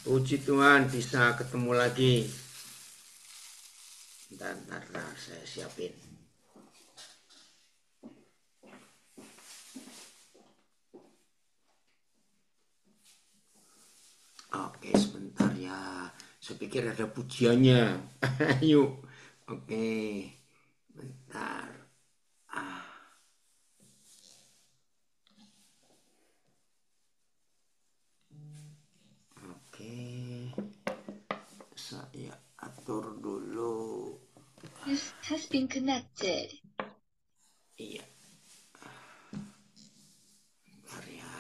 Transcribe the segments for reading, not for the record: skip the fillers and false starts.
Puji Tuhan bisa ketemu lagi. Bentar, saya siapin. Oke, sebentar ya. Saya pikir ada pujiannya. Yuk. Oke. Bentar. Oke. Saya atur dulu. This has been connected. Iya. Bentar ya.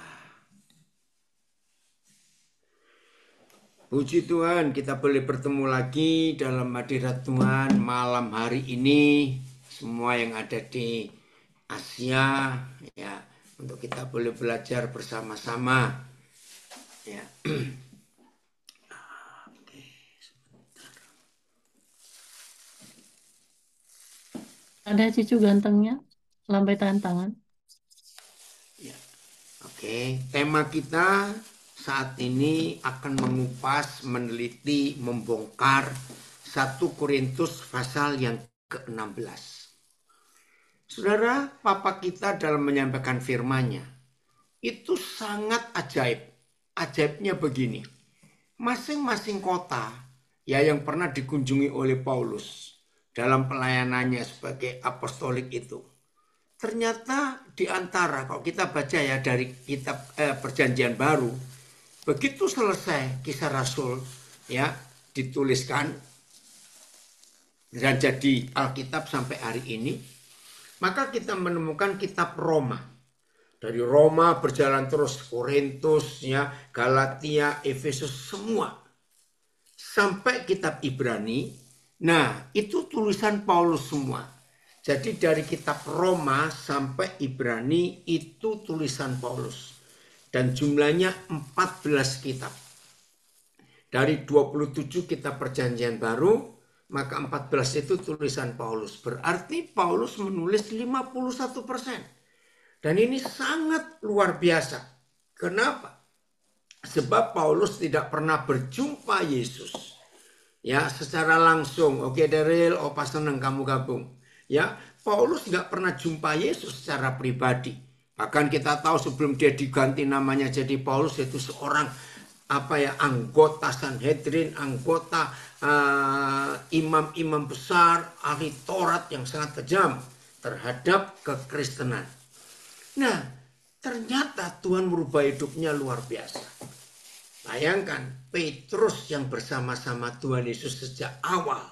Puji Tuhan, kita boleh bertemu lagi dalam hadirat Tuhan malam hari ini. Semua yang ada di Asia, ya, untuk kita boleh belajar bersama-sama. Ya. Oke, sebentar. Ada cucu gantengnya, lambaikan tangan. Ya. Oke, tema kita saat ini akan mengupas, meneliti, membongkar 1 Korintus pasal yang ke-16. Saudara, Papa kita dalam menyampaikan firman-Nya itu sangat ajaib. Ajaibnya begini, masing-masing kota ya yang pernah dikunjungi oleh Paulus dalam pelayanannya sebagai apostolik itu, ternyata di antara, kalau kita baca ya dari kitab Perjanjian Baru, begitu selesai Kisah Rasul ya dituliskan dan jadi Alkitab sampai hari ini, maka kita menemukan kitab Roma. Dari Roma berjalan terus Korintus ya, Galatia, Efesus, semua sampai kitab Ibrani. Nah, itu tulisan Paulus semua. Jadi dari kitab Roma sampai Ibrani itu tulisan Paulus. Dan jumlahnya 14 kitab. Dari 27 kitab Perjanjian Baru, maka 14 itu tulisan Paulus. Berarti Paulus menulis 51%. Dan ini sangat luar biasa. Kenapa? Sebab Paulus tidak pernah berjumpa Yesus. Ya, secara langsung. Oke, Daryl, Opa senang kamu gabung. Ya, Paulus nggak pernah jumpa Yesus secara pribadi. Bahkan kita tahu sebelum dia diganti namanya jadi Paulus, itu seorang anggota Sanhedrin, anggota imam-imam besar, ahli Taurat yang sangat kejam terhadap kekristenan. Nah, ternyata Tuhan merubah hidupnya luar biasa. Bayangkan, Petrus yang bersama-sama Tuhan Yesus sejak awal.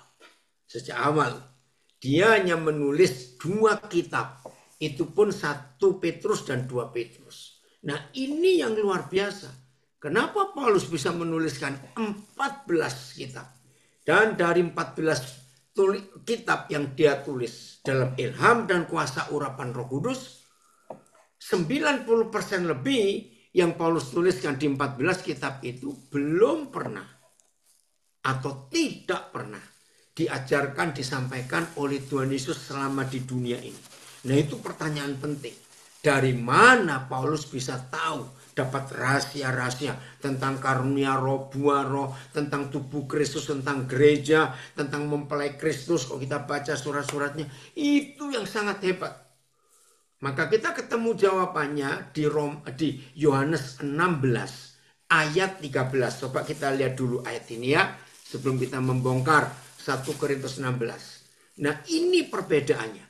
Dia hanya menulis 2 kitab. Itu pun 1 Petrus dan 2 Petrus. Nah, ini yang luar biasa. Kenapa Paulus bisa menuliskan 14 kitab? Dan dari 14 kitab yang dia tulis dalam ilham dan kuasa urapan Roh Kudus, 90% lebih yang Paulus tuliskan di 14 kitab itu belum pernah atau tidak pernah diajarkan, disampaikan oleh Tuhan Yesus selama di dunia ini. Nah, itu pertanyaan penting. Dari mana Paulus bisa tahu, dapat rahasia-rahasia tentang karunia roh, buah roh, tentang tubuh Kristus, tentang gereja, tentang mempelai Kristus. Kalau kita baca surat-suratnya, itu yang sangat hebat. Maka kita ketemu jawabannya di Yohanes 16 ayat 13. Coba kita lihat dulu ayat ini ya, sebelum kita membongkar 1 Korintus 16. Nah, ini perbedaannya.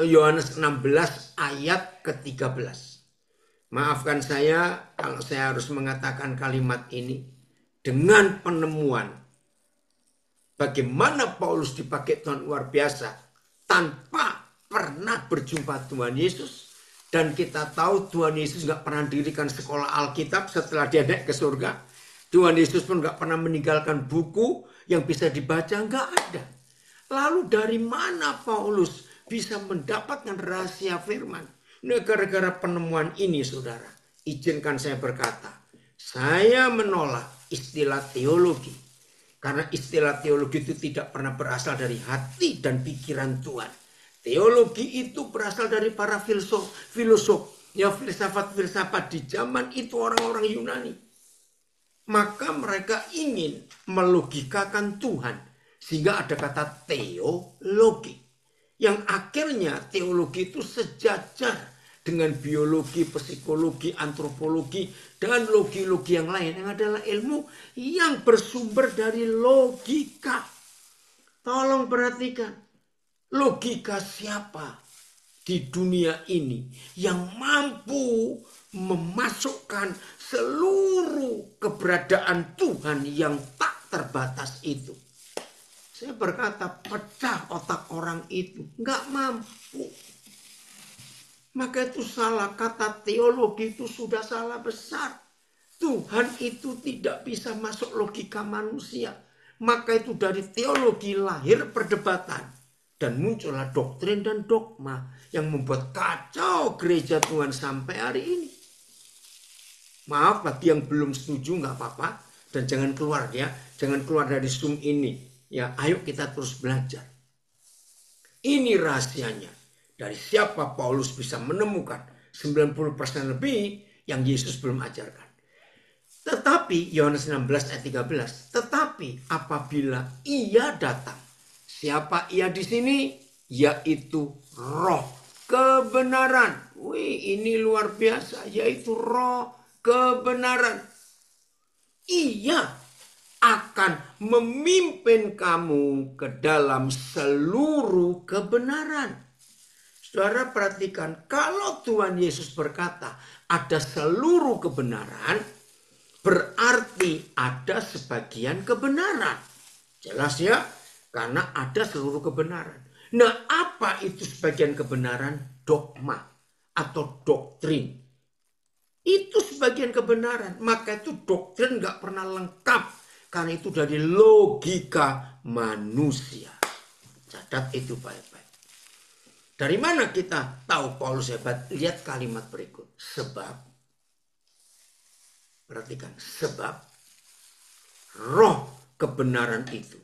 Yohanes 16 ayat ke-13. Maafkan saya kalau saya harus mengatakan kalimat ini dengan penemuan bagaimana Paulus dipakai Tuhan luar biasa tanpa pernah berjumpa Tuhan Yesus. Dan kita tahu Tuhan Yesus gak pernah dirikan sekolah Alkitab setelah dia naik ke surga. Tuhan Yesus pun gak pernah meninggalkan buku yang bisa dibaca, gak ada. Lalu dari mana Paulus bisa mendapatkan rahasia firman? Nah, gara-gara penemuan ini, saudara, izinkan saya berkata, saya menolak istilah teologi. Karena istilah teologi itu tidak pernah berasal dari hati dan pikiran Tuhan. Teologi itu berasal dari para filosof, ya filsafat-filsafat di zaman itu orang-orang Yunani. Maka mereka ingin melogikakan Tuhan. Sehingga ada kata teologi. Yang akhirnya teologi itu sejajar dengan biologi, psikologi, antropologi, dan logi-logi yang lain. Yang adalah ilmu yang bersumber dari logika. Tolong perhatikan. Logika siapa di dunia ini yang mampu memasukkan seluruh keberadaan Tuhan yang tak terbatas itu? Saya berkata, pecah otak orang itu. Nggak mampu. Maka itu salah. Kata teologi itu sudah salah besar. Tuhan itu tidak bisa masuk logika manusia. Maka itu dari teologi lahir perdebatan. Dan muncullah doktrin dan dogma yang membuat kacau gereja Tuhan sampai hari ini. Maaf bagi yang belum setuju, nggak apa-apa. Dan jangan keluar ya. Jangan keluar dari Zoom ini. Ya, ayo kita terus belajar. Ini rahasianya. Dari siapa Paulus bisa menemukan 90% lebih yang Yesus belum ajarkan. Tetapi, Yohanes 16 ayat 13. Tetapi apabila ia datang. Siapa ia di sini? Yaitu roh kebenaran. Wih, ini luar biasa. Yaitu roh kebenaran. Ia akan memimpin kamu ke dalam seluruh kebenaran. Saudara perhatikan, kalau Tuhan Yesus berkata ada seluruh kebenaran, berarti ada sebagian kebenaran. Jelas ya, karena ada seluruh kebenaran. Nah, apa itu sebagian kebenaran? Dogma atau doktrin. Itu sebagian kebenaran. Maka itu doktrin gak pernah lengkap. Karena itu dari logika manusia. Catat itu baik-baik. Dari mana kita tahu Paulus hebat? Lihat kalimat berikut. Sebab. Perhatikan. Sebab. Roh kebenaran itu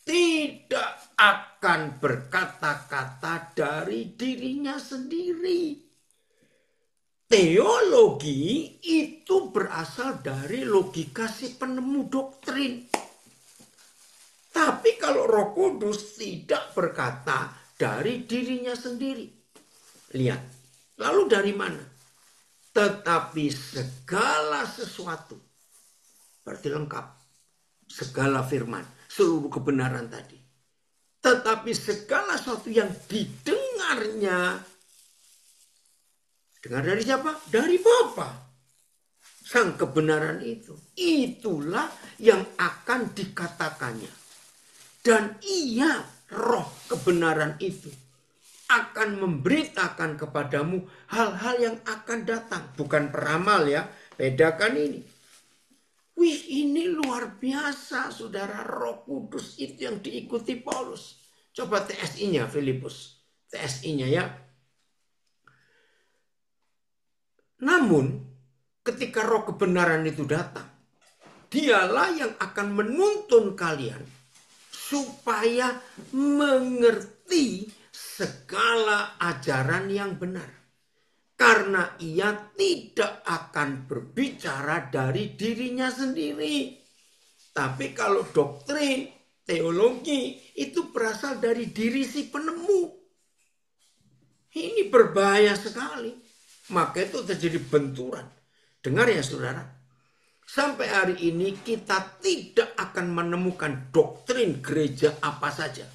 tidak akan berkata-kata dari dirinya sendiri. Teologi itu berasal dari logika si penemu doktrin. Tapi kalau Roh Kudus tidak berkata dari dirinya sendiri. Lihat, lalu dari mana? Tetapi segala sesuatu, berarti lengkap. Segala firman, seluruh kebenaran tadi. Tetapi segala sesuatu yang didengarnya, dengar dari siapa? Dari Bapa. Sang kebenaran itu. Itulah yang akan dikatakannya. Dan ia, roh kebenaran itu, akan memberitakan kepadamu hal-hal yang akan datang. Bukan peramal ya. Bedakan ini. Wih, ini luar biasa, saudara. Roh Kudus itu yang diikuti Paulus. Coba TSI-nya, Filipus. TSI-nya ya. Namun ketika roh kebenaran itu datang, dialah yang akan menuntun kalian supaya mengerti segala ajaran yang benar. Karena ia tidak akan berbicara dari dirinya sendiri. Tapi kalau doktrin, teologi itu berasal dari diri si penemu. Ini berbahaya sekali. Maka itu terjadi benturan. Dengar ya saudara. Sampai hari ini kita tidak akan menemukan doktrin gereja apa saja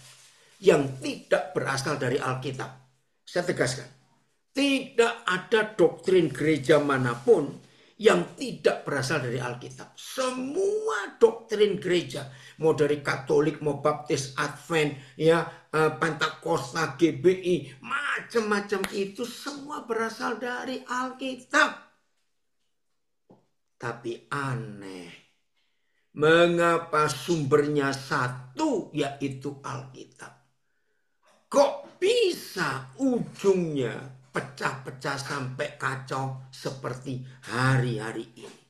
yang tidak berasal dari Alkitab. Saya tegaskan. Tidak ada doktrin gereja manapun yang tidak berasal dari Alkitab. Semua doktrin gereja, mau dari Katolik, mau Baptis, Advent, ya, Pentakosta, GBI, macam-macam itu semua berasal dari Alkitab. Tapi aneh, mengapa sumbernya satu, yaitu Alkitab? Kok bisa ujungnya pecah-pecah sampai kacau seperti hari-hari ini?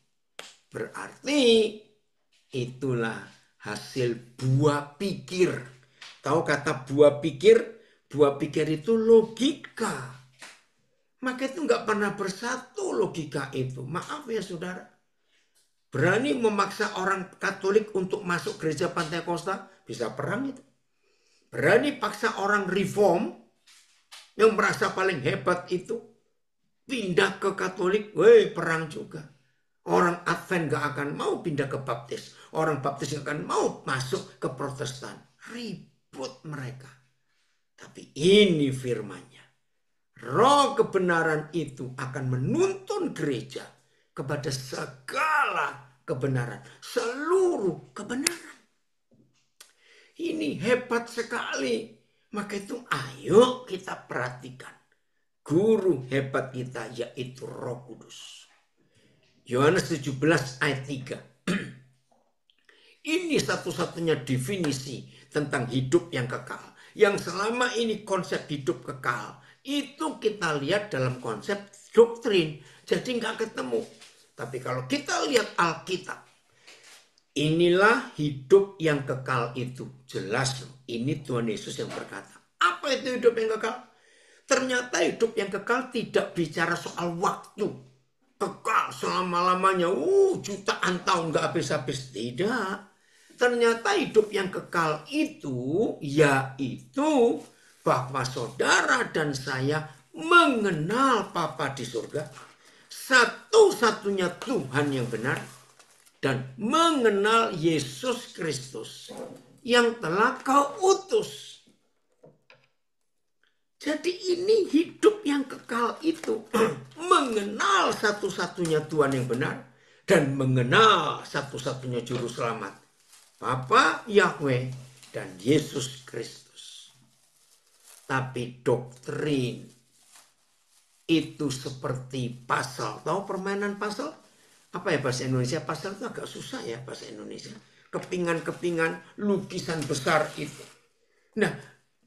Berarti itulah hasil buah pikir. Tahu kata buah pikir? Buah pikir itu logika. Maka itu nggak pernah bersatu logika itu. Maaf ya saudara. Berani memaksa orang Katolik untuk masuk gereja Pantekosta, bisa perang itu. Berani paksa orang Reform yang merasa paling hebat itu pindah ke Katolik, perang juga. Orang Advent gak akan mau pindah ke Baptis. Orang Baptis gak akan mau masuk ke Protestan. Ribut mereka. Tapi ini firman-Nya. Roh kebenaran itu akan menuntun gereja kepada segala kebenaran. Seluruh kebenaran. Ini hebat sekali. Maka itu ayo kita perhatikan. Guru hebat kita yaitu Roh Kudus. Yohanes 17 ayat 3. Ini satu-satunya definisi tentang hidup yang kekal. Yang selama ini konsep hidup kekal. Itu kita lihat dalam konsep doktrin. Jadi nggak ketemu. Tapi kalau kita lihat Alkitab. Inilah hidup yang kekal itu. Jelas loh. Ini Tuhan Yesus yang berkata. Apa itu hidup yang kekal? Ternyata hidup yang kekal tidak bicara soal waktu. Kekal selama-lamanya. Jutaan tahun gak habis-habis. Tidak. Ternyata hidup yang kekal itu. Yaitu bahwa saudara dan saya mengenal Bapa di surga. Satu-satunya Tuhan yang benar. Dan mengenal Yesus Kristus yang telah Kau utus. Jadi ini hidup yang kekal itu. Mengenal satu-satunya Tuhan yang benar. Dan mengenal satu-satunya juru selamat. Bapa Yahweh dan Yesus Kristus. Tapi doktrin itu seperti puzzle. Tahu permainan puzzle? Apa ya bahasa Indonesia? Puzzle itu agak susah ya bahasa Indonesia. Kepingan-kepingan lukisan besar itu. Nah,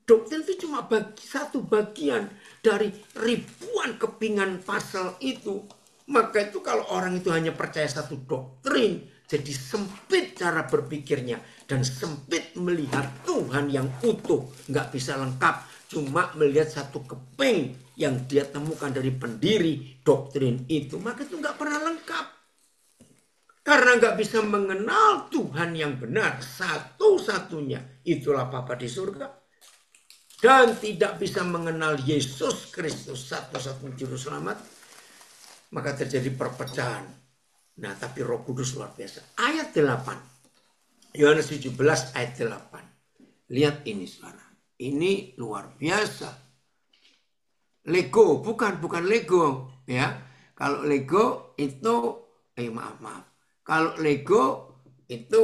doktrin itu cuma satu bagian dari ribuan kepingan puzzle itu. Maka itu kalau orang itu hanya percaya satu doktrin, jadi sempit cara berpikirnya. Dan sempit melihat Tuhan yang utuh. Nggak bisa lengkap. Cuma melihat satu keping yang dia temukan dari pendiri doktrin itu. Maka itu nggak pernah lengkap. Karena nggak bisa mengenal Tuhan yang benar. Satu-satunya. Itulah Bapa di surga. Dan tidak bisa mengenal Yesus Kristus. Satu-satunya juru selamat. Maka terjadi perpecahan. Nah tapi Roh Kudus luar biasa. Ayat 8. Yohanes 17 ayat 8. Lihat ini saudara. Ini luar biasa. Lego. Bukan Lego. Ya. Kalau Lego itu. Maaf. Kalau Lego itu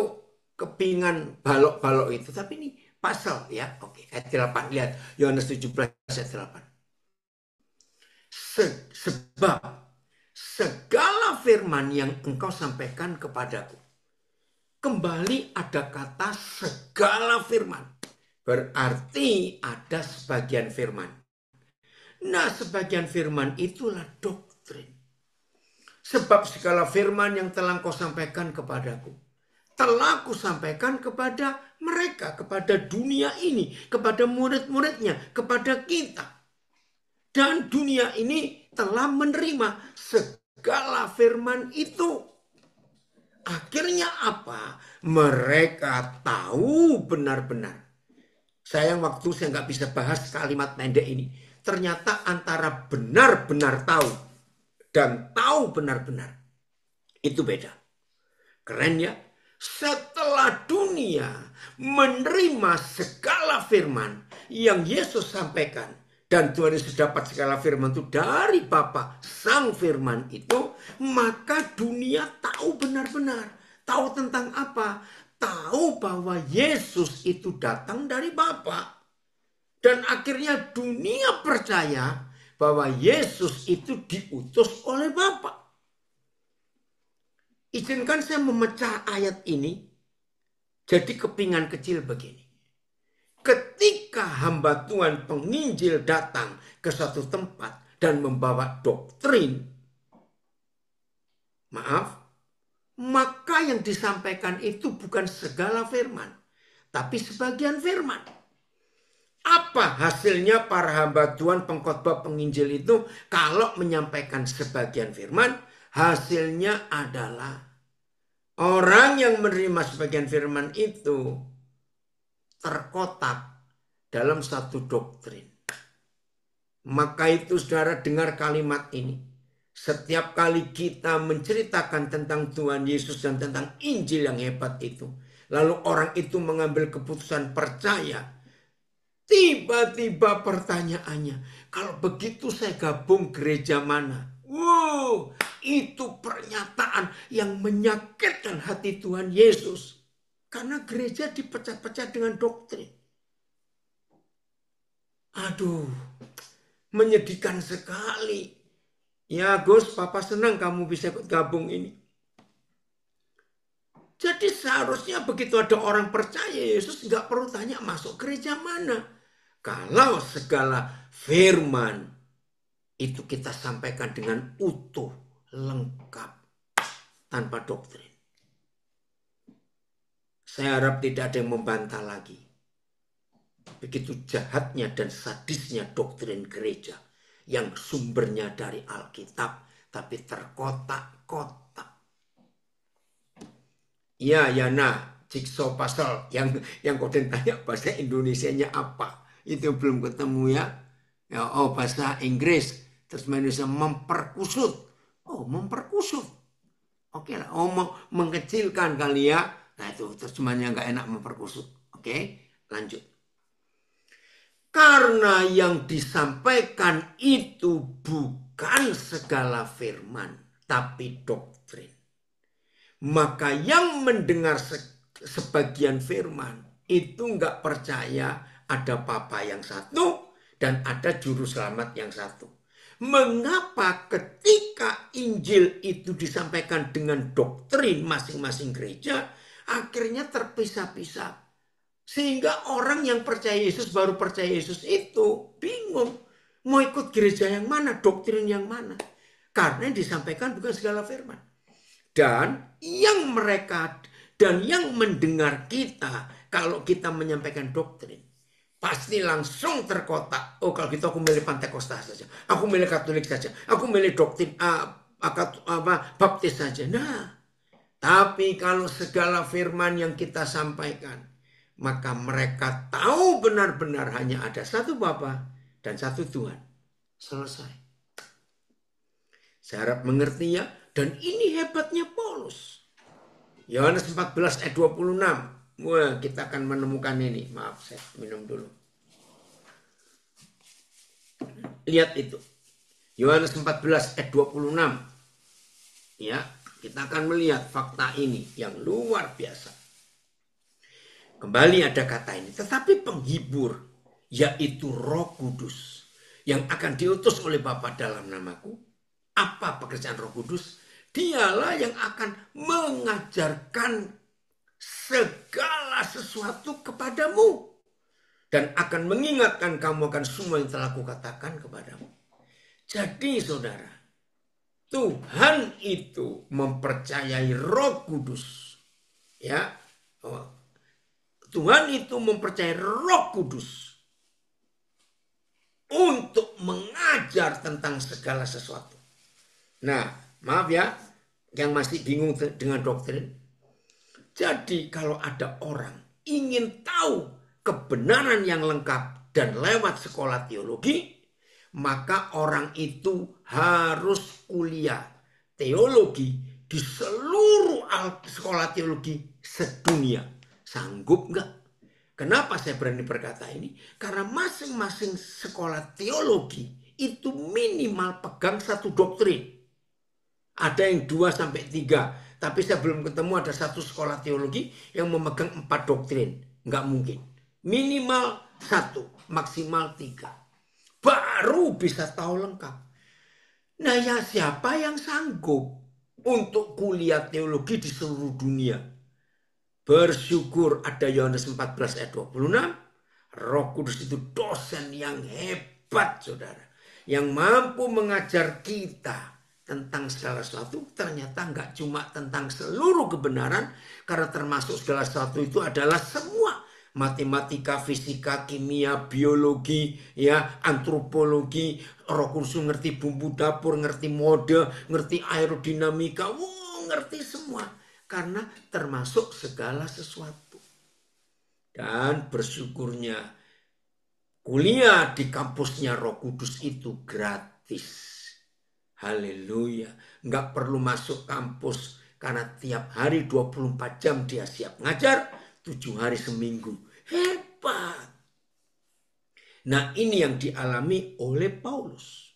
kepingan balok-balok itu. Tapi ini puzzle ya. Oke, ayat 8. Lihat. Yohanes 17 ayat 8. Sebab segala firman yang engkau sampaikan kepadaku. Kembali ada kata segala firman. Berarti ada sebagian firman. Nah sebagian firman itulah doktrin. Sebab segala firman yang telah kau sampaikan kepadaku. Telah ku sampaikan kepada mereka. Kepada dunia ini. Kepada murid-muridnya. Kepada kita. Dan dunia ini telah menerima segala firman itu. Akhirnya apa? Mereka tahu benar-benar. Sayang waktu saya nggak bisa bahas kalimat pendek ini. Ternyata antara benar-benar tahu. Dan tahu benar-benar. Itu beda. Keren ya. Setelah dunia menerima segala firman yang Yesus sampaikan. Dan Tuhan Yesus dapat segala firman itu dari Bapa Sang Firman itu. Maka dunia tahu benar-benar. Tahu tentang apa? Tahu bahwa Yesus itu datang dari Bapa. Dan akhirnya dunia percaya bahwa Yesus itu diutus oleh Bapa. Izinkan saya memecah ayat ini jadi kepingan kecil begini. Ketika hamba Tuhan penginjil datang ke suatu tempat dan membawa doktrin, maka yang disampaikan itu bukan segala firman, tapi sebagian firman. Apa hasilnya para hamba Tuhan pengkhotbah penginjil itu kalau menyampaikan sebagian firman? Hasilnya adalah Orang yang menerima sebagian firman itu terkotak dalam satu doktrin. Maka itu saudara dengar kalimat ini. Setiap kali kita menceritakan tentang Tuhan Yesus dan tentang Injil yang hebat itu. Lalu orang itu mengambil keputusan percaya. Tiba-tiba pertanyaannya, kalau begitu saya gabung gereja mana? Wow, itu pernyataan yang menyakitkan hati Tuhan Yesus. Karena gereja dipecah-pecah dengan doktrin. Aduh, menyedihkan sekali. Ya Gus, Papa senang kamu bisa ikut gabung ini. Jadi seharusnya begitu ada orang percaya Yesus nggak perlu tanya masuk gereja mana. Kalau segala firman itu kita sampaikan dengan utuh, lengkap, tanpa doktrin. Saya harap tidak ada yang membantah lagi. Begitu jahatnya dan sadisnya doktrin gereja yang sumbernya dari Alkitab tapi terkotak-kotak. Ya, nah, jigsaw puzzle yang kau tanya bahasa Indonesianya apa? Itu belum ketemu ya. Oh, bahasa Inggris terus manusia memperkusut. Oh, memperkusut. Oke lah. Oh, mengecilkan kali ya. Nah, itu terjemahannya nggak enak memperkusut. Oke, lanjut. Karena yang disampaikan itu bukan segala firman, tapi doktrin. Maka yang mendengar sebagian firman itu nggak percaya ada Papa yang satu dan ada juru selamat yang satu. Mengapa ketika Injil itu disampaikan dengan doktrin masing-masing gereja, akhirnya terpisah-pisah. Sehingga orang yang percaya Yesus baru percaya Yesus itu bingung. Mau ikut gereja yang mana, doktrin yang mana. Karena yang disampaikan bukan segala firman. Dan yang mendengar kita, kalau kita menyampaikan doktrin, pasti langsung terkotak. Oh, kalau gitu aku milih Pantekosta saja. Aku milih Katolik saja. Aku milih doktrin Baptis saja. Nah, tapi kalau segala firman yang kita sampaikan, maka mereka tahu benar-benar hanya ada satu Bapa dan satu Tuhan. Selesai. Saya harap mengerti ya. Dan ini hebatnya Paulus. Yohanes 14 ayat 26. Wah, kita akan menemukan ini. Maaf, saya minum dulu. Lihat itu. Yohanes 14 ayat 26. Ya, kita akan melihat fakta ini yang luar biasa. Kembali ada kata ini. Tetapi penghibur, yaitu Roh Kudus, yang akan diutus oleh Bapa dalam namaku. Apa pekerjaan Roh Kudus? Dialah yang akan mengajarkan segala sesuatu kepadamu. Dan akan mengingatkan kamu akan semua yang telah kukatakan kepadamu. Jadi saudara, Tuhan itu mempercayai Roh Kudus. Ya, Tuhan itu mempercayai Roh Kudus untuk mengajar tentang segala sesuatu. Nah, maaf ya, yang masih bingung dengan doktrin. Jadi kalau ada orang ingin tahu kebenaran yang lengkap dan lewat sekolah teologi, maka orang itu harus kuliah teologi di seluruh sekolah teologi sedunia. Sanggup nggak? Kenapa saya berani berkata ini? Karena masing-masing sekolah teologi itu minimal pegang satu doktrin. Ada yang 2 sampai 3. Tapi saya belum ketemu ada satu sekolah teologi yang memegang 4 doktrin. Nggak mungkin. Minimal 1, maksimal 3. Baru bisa tahu lengkap. Nah ya siapa yang sanggup untuk kuliah teologi di seluruh dunia? Bersyukur ada Yohanes 14 ayat 26. Roh Kudus itu dosen yang hebat saudara. Yang mampu mengajar kita tentang segala sesuatu. Ternyata nggak cuma tentang seluruh kebenaran. Karena termasuk segala sesuatu itu adalah semua. Matematika, fisika, kimia, biologi, ya, antropologi. Roh Kudus ngerti bumbu dapur, ngerti mode, ngerti aerodinamika. Ngerti semua. Karena termasuk segala sesuatu. Dan bersyukurnya kuliah di kampusnya Roh Kudus itu gratis. Haleluya. Nggak perlu masuk kampus karena tiap hari 24 jam dia siap ngajar, 7 hari seminggu. Hebat. Nah, ini yang dialami oleh Paulus.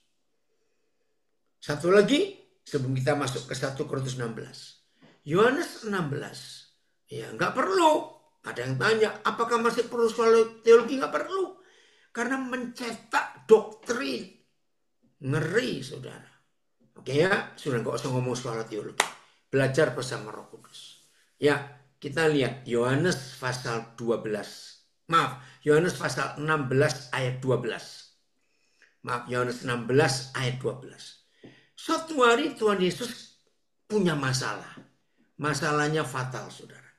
Satu lagi sebelum kita masuk ke 1 Korintus 16. Yohanes 16. Ya, nggak perlu. Ada yang tanya, apakah masih perlu sekolah teologi? Nggak perlu. Karena mencetak doktrin. Ngeri, saudara. Oke ya, sudah nggak usah ngomong sekolah teologi. Belajar bersama Roh Kudus. Ya, kita lihat Yohanes pasal 12. Maaf, Yohanes pasal 16 ayat 12. Maaf, Yohanes 16 ayat 12. Suatu hari Tuhan Yesus punya masalah. Masalahnya fatal, saudara.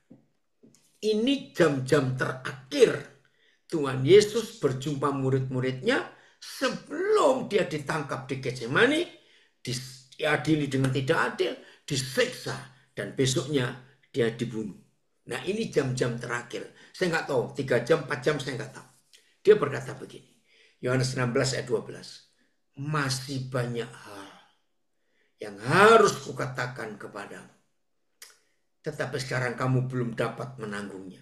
Ini jam-jam terakhir Tuhan Yesus berjumpa murid-muridnya sebelum dia ditangkap di Getsemani, diadili dengan tidak adil, disiksa, dan besoknya dia dibunuh. Nah, ini jam-jam terakhir. Saya nggak tahu, 3 jam, 4 jam, saya nggak tahu. Dia berkata begini, Yohanes 16 ayat 12. Masih banyak hal yang harus kukatakan kepadamu. Tetapi sekarang kamu belum dapat menanggungnya.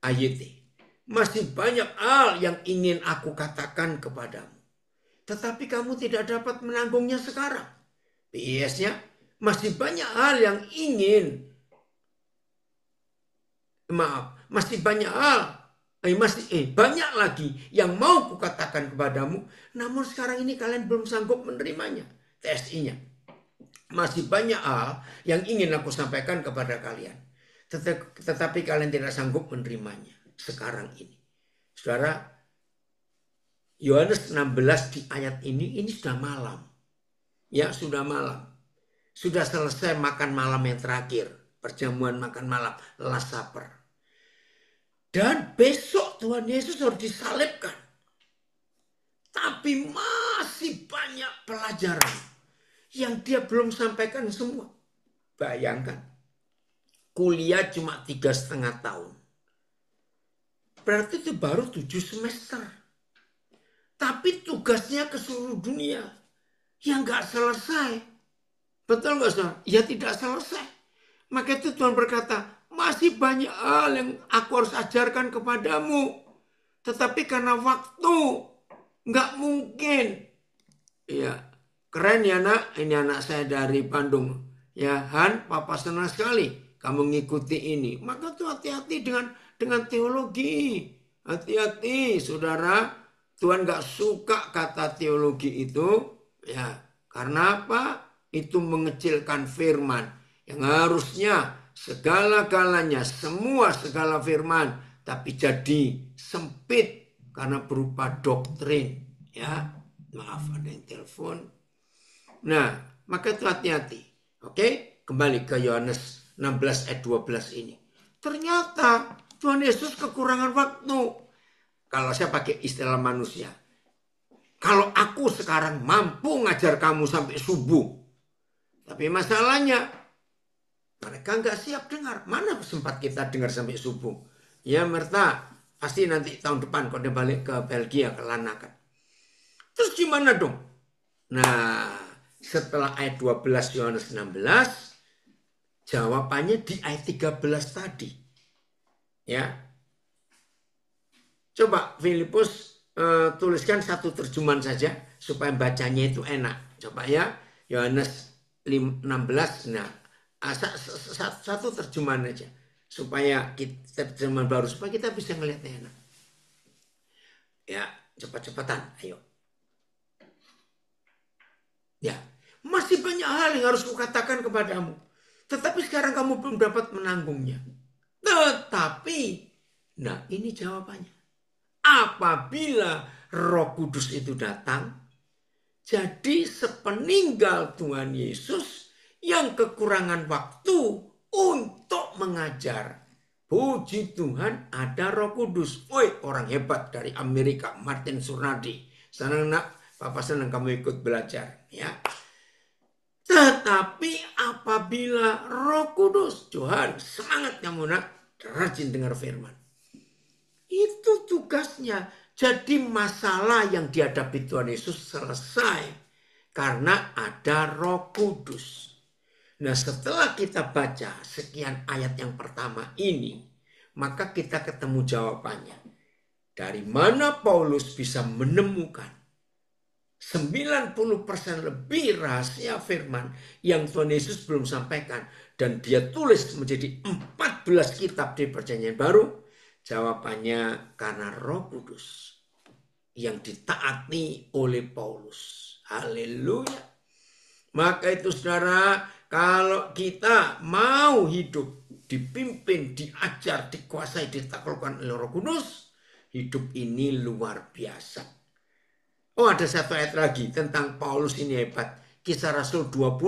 AYT. Masih banyak hal yang ingin aku katakan kepadamu. Tetapi kamu tidak dapat menanggungnya sekarang. PS-nya. Masih banyak hal yang ingin. Masih banyak hal. Banyak lagi yang mau kukatakan kepadamu. Namun sekarang ini kalian belum sanggup menerimanya. TSI-nya. Masih banyak hal yang ingin aku sampaikan kepada kalian. Tetapi kalian tidak sanggup menerimanya sekarang ini. Saudara, Yohanes 16 di ayat ini sudah malam. Ya, sudah malam. Sudah selesai makan malam yang terakhir. Perjamuan makan malam, last supper. Dan besok Tuhan Yesus harus disalibkan. Tapi masih banyak pelajaran yang dia belum sampaikan semua. Bayangkan, kuliah cuma 3,5 tahun. Berarti itu baru 7 semester. Tapi tugasnya ke seluruh dunia. Yang gak selesai. Betul gak saudara? Ya tidak selesai. Maka itu Tuhan berkata, masih banyak hal yang aku harus ajarkan kepadamu. Tetapi karena waktu, gak mungkin. Ya. Keren ya nak, ini anak saya dari Bandung. Ya Han, papa senang sekali kamu ngikuti ini. Maka tuh hati-hati dengan teologi. Hati-hati saudara. Tuhan gak suka kata teologi itu. Ya, karena apa? Itu mengecilkan firman. Yang harusnya segala-galanya, segala firman. Tapi jadi sempit karena berupa doktrin. Ya, maaf ada yang telepon. Nah, maka itu hati-hati. Oke, kembali ke Yohanes 16 ayat 12 ini. Ternyata Tuhan Yesus kekurangan waktu. Kalau saya pakai istilah manusia. Kalau aku sekarang mampu ngajar kamu sampai subuh. Tapi masalahnya, mereka nggak siap dengar. Mana sempat kita dengar sampai subuh? Ya Merta, pasti nanti tahun depan kalau dia balik ke Belgia, ke Lanakan. Terus gimana dong? Nah, setelah ayat 12 Yohanes 16, jawabannya di ayat 13 tadi. Ya. Coba Filipus tuliskan satu terjemahan saja supaya bacanya itu enak. Coba ya, Yohanes 16. Nah, satu terjemahan aja supaya kita terjemahan baru supaya kita bisa ngelihatnya enak. Ya, cepat-cepatan, ayo. Ya, masih banyak hal yang harus kukatakan kepadamu. Tetapi sekarang kamu belum dapat menanggungnya. Tetapi, nah ini jawabannya. Apabila Roh Kudus itu datang, jadi sepeninggal Tuhan Yesus yang kekurangan waktu untuk mengajar. Puji Tuhan ada Roh Kudus. Woi, orang hebat dari Amerika, Martin Surnadi. Senang nak, Papa senang kamu ikut belajar. Ya. Tetapi apa apabila Roh Kudus, Johan semangatnya Mona, rajin dengar firman. Itu tugasnya. Jadi masalah yang dihadapi Tuhan Yesus selesai karena ada Roh Kudus. Nah, setelah kita baca sekian ayat yang pertama ini, maka kita ketemu jawabannya. Dari mana Paulus bisa menemukan 90% lebih rahasia firman yang Tuhan Yesus belum sampaikan dan dia tulis menjadi 14 kitab di Perjanjian Baru? Jawabannya karena Roh Kudus yang ditaati oleh Paulus. Haleluya. Maka itu saudara, kalau kita mau hidup dipimpin, diajar, dikuasai, ditaklukkan oleh Roh Kudus, hidup ini luar biasa. Oh, ada satu ayat lagi tentang Paulus ini hebat. Kisah Rasul 20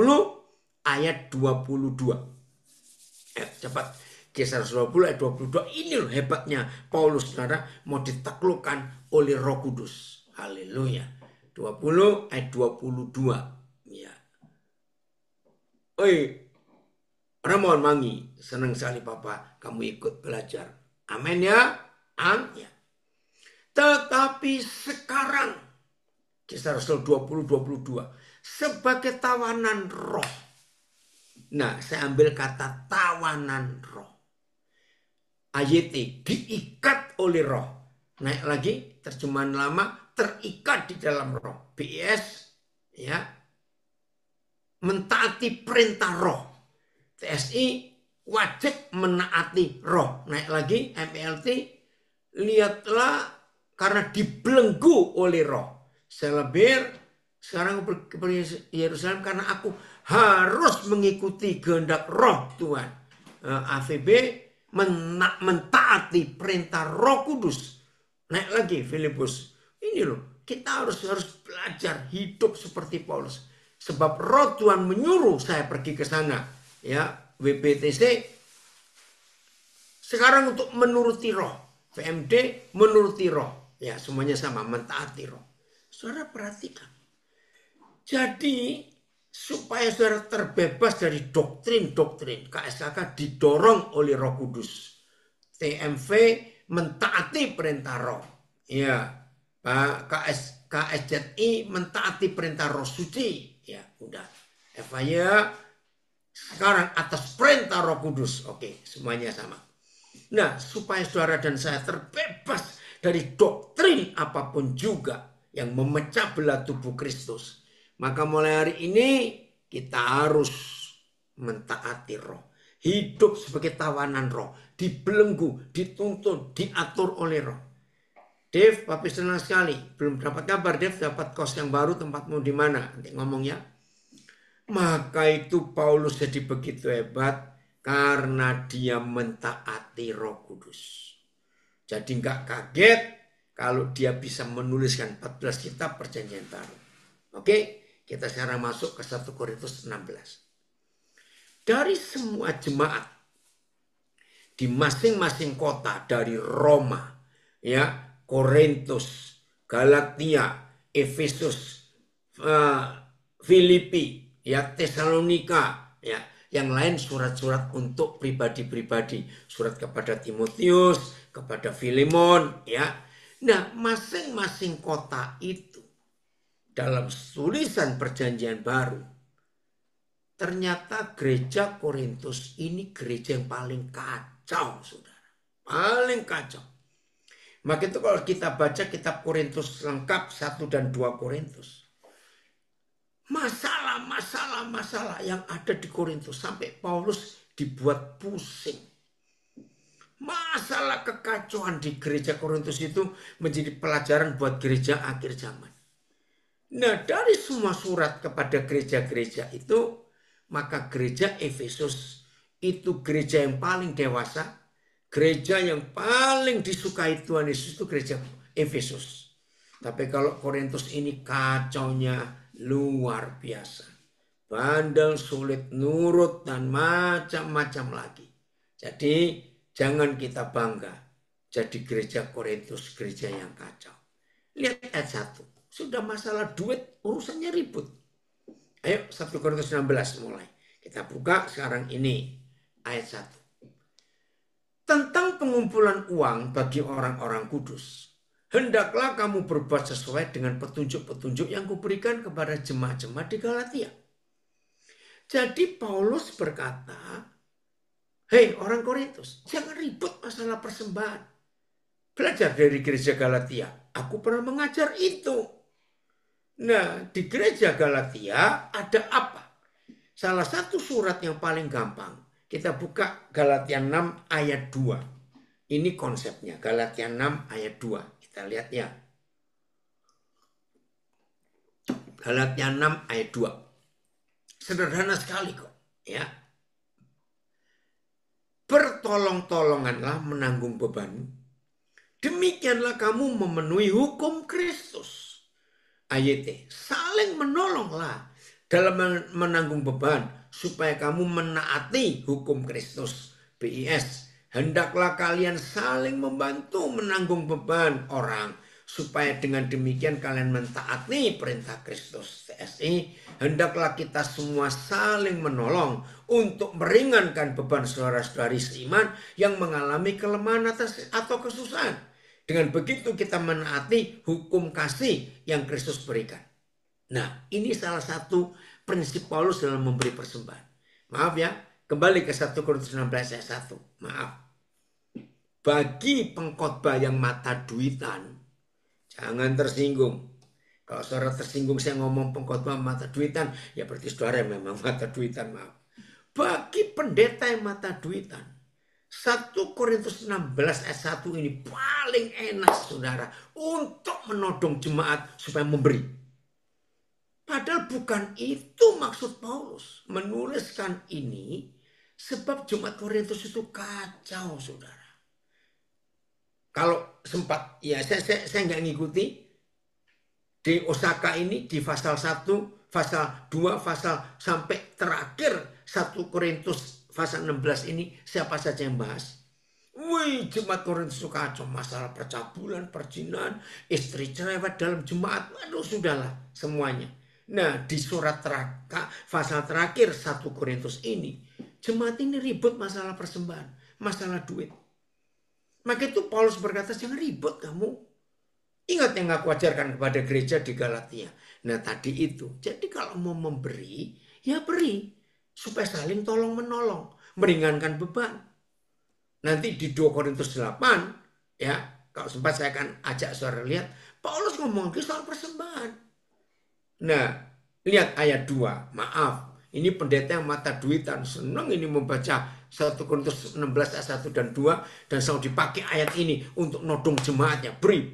ayat 22. Cepat. Kisah Rasul 20 ayat 22. Ini loh hebatnya Paulus, saudara, mau ditaklukkan oleh Roh Kudus. Haleluya. 20 ayat 22. Ya. Oi, Ramon Mangi, senang sekali Papa kamu ikut belajar. Amin ya. Amin. Tetapi sekarang Kisah Rasul 20-22. Sebagai tawanan roh. Nah, saya ambil kata tawanan roh. AYT, diikat oleh roh. Naik lagi, terjemahan lama, terikat di dalam roh. BIS, ya. Mentaati perintah roh. TSI, wajib menaati roh. Naik lagi, MLT, lihatlah karena dibelenggu oleh roh. Selebir sekarang ke Yerusalem karena aku harus mengikuti kehendak Roh Tuhan. AVB mentaati perintah Roh Kudus. Naik lagi Filipus. Ini loh, kita harus belajar hidup seperti Paulus. Sebab Roh Tuhan menyuruh saya pergi ke sana. Ya, WBTC sekarang untuk menuruti Roh. VMD menuruti Roh. Ya, semuanya sama, mentaati Roh. Saudara perhatikan. Jadi supaya saudara terbebas dari doktrin-doktrin, KSKK didorong oleh Roh Kudus. TMV mentaati perintah Roh. Ya, KSZI mentaati perintah Roh Suci. Ya, udah. FIA sekarang atas perintah Roh Kudus. Oke, semuanya sama. Nah, supaya saudara dan saya terbebas dari doktrin apapun juga yang memecah belah tubuh Kristus, maka mulai hari ini kita harus mentaati roh. Hidup sebagai tawanan roh. Dibelenggu, dituntun, diatur oleh roh. Dev, Papi senang sekali. Belum dapat kabar, Dev, dapat kos yang baru, tempatmu di mana? Nanti ngomongnya. Maka itu Paulus jadi begitu hebat karena dia mentaati Roh Kudus. Jadi nggak kaget kalau dia bisa menuliskan 14 kitab Perjanjian Baru. Oke, kita sekarang masuk ke 1 Korintus 16. Dari semua jemaat di masing-masing kota, dari Roma, ya, Korintus, Galatia, Efesus, Filipi, ya, Tesalonika, ya, yang lain surat-surat untuk pribadi-pribadi, surat kepada Timotius, kepada Filemon, ya. Nah, masing-masing kota itu dalam tulisan Perjanjian Baru, ternyata gereja Korintus ini gereja yang paling kacau, saudara. Paling kacau. Maka itu kalau kita baca kitab Korintus lengkap 1 dan 2 Korintus, masalah yang ada di Korintus sampai Paulus dibuat pusing. Masalah kekacauan di gereja Korintus itu menjadi pelajaran buat gereja akhir zaman. Nah, dari semua surat kepada gereja-gereja itu, maka gereja Efesus itu gereja yang paling dewasa, gereja yang paling disukai Tuhan Yesus itu gereja Efesus. Tapi kalau Korintus ini kacaunya luar biasa. Bandel, sulit nurut, dan macam-macam lagi. Jadi jangan kita bangga jadi gereja Korintus, gereja yang kacau. Lihat ayat 1. Sudah masalah duit, urusannya ribut. Ayo 1 Korintus 16 mulai. Kita buka sekarang ini ayat 1. Tentang pengumpulan uang bagi orang-orang kudus. Hendaklah kamu berbuat sesuai dengan petunjuk-petunjuk yang kuberikan kepada jemaat-jemaat di Galatia. Jadi Paulus berkata, hei orang Korintus, jangan ribut masalah persembahan. Belajar dari gereja Galatia. Aku pernah mengajar itu. Nah, di gereja Galatia ada apa? Salah satu surat yang paling gampang. Kita buka Galatia 6 ayat 2. Ini konsepnya. Galatia 6 ayat 2. Kita lihat ya. Galatia 6 ayat 2. Sederhana sekali kok. Ya. Bertolong-tolonganlah menanggung beban. Demikianlah kamu memenuhi hukum Kristus. Ayat saling menolonglah dalam menanggung beban supaya kamu menaati hukum Kristus. BIS, hendaklah kalian saling membantu menanggung beban orang supaya dengan demikian kalian mentaati perintah Kristus. TSI, hendaklah kita semua saling menolong untuk meringankan beban saudara-saudari seiman yang mengalami kelemahan atau kesusahan. Dengan begitu kita menaati hukum kasih yang Kristus berikan. Nah, ini salah satu prinsip Paulus dalam memberi persembahan. Maaf ya, kembali ke 1 Korintus 16 ayat 1. Maaf. Bagi pengkhotbah yang mata duitan, jangan tersinggung. Kalau saudara tersinggung saya ngomong pengkhotbah mata duitan, ya berarti saudara memang mata duitan, maaf. Bagi pendeta yang mata duitan, 1 Korintus 16 ayat 1 ini paling enak saudara untuk menodong jemaat supaya memberi. Padahal bukan itu maksud Paulus menuliskan ini, sebab jemaat Korintus itu kacau saudara. Kalau sempat, ya saya nggak ngikuti di Osaka ini di pasal 1, pasal 2, pasal sampai terakhir 1 Korintus pasal 16 ini siapa saja yang bahas. Wih, jemaat Korintus itu kacau, masalah percabulan, perjinahan, istri cerewet dalam jemaat. Aduh, sudahlah semuanya. Nah, di surat pasal terakhir 1 Korintus ini, jemaat ini ribut masalah persembahan, masalah duit. Maka itu Paulus berkata, jangan ribut kamu. Ingat yang aku ajarkan kepada gereja di Galatia. Nah, tadi itu. Jadi kalau mau memberi, ya beri. Supaya saling tolong menolong, meringankan beban. Nanti di 2 Korintus 8, ya, kalau sempat saya akan ajak saudara lihat, Paulus ngomong soal persembahan. Nah, lihat ayat 2, maaf, ini pendeta yang mata duitan, senang ini membaca 1 Korintus 16 ayat 1 dan 2, dan selalu dipakai ayat ini untuk nodong jemaatnya, beri.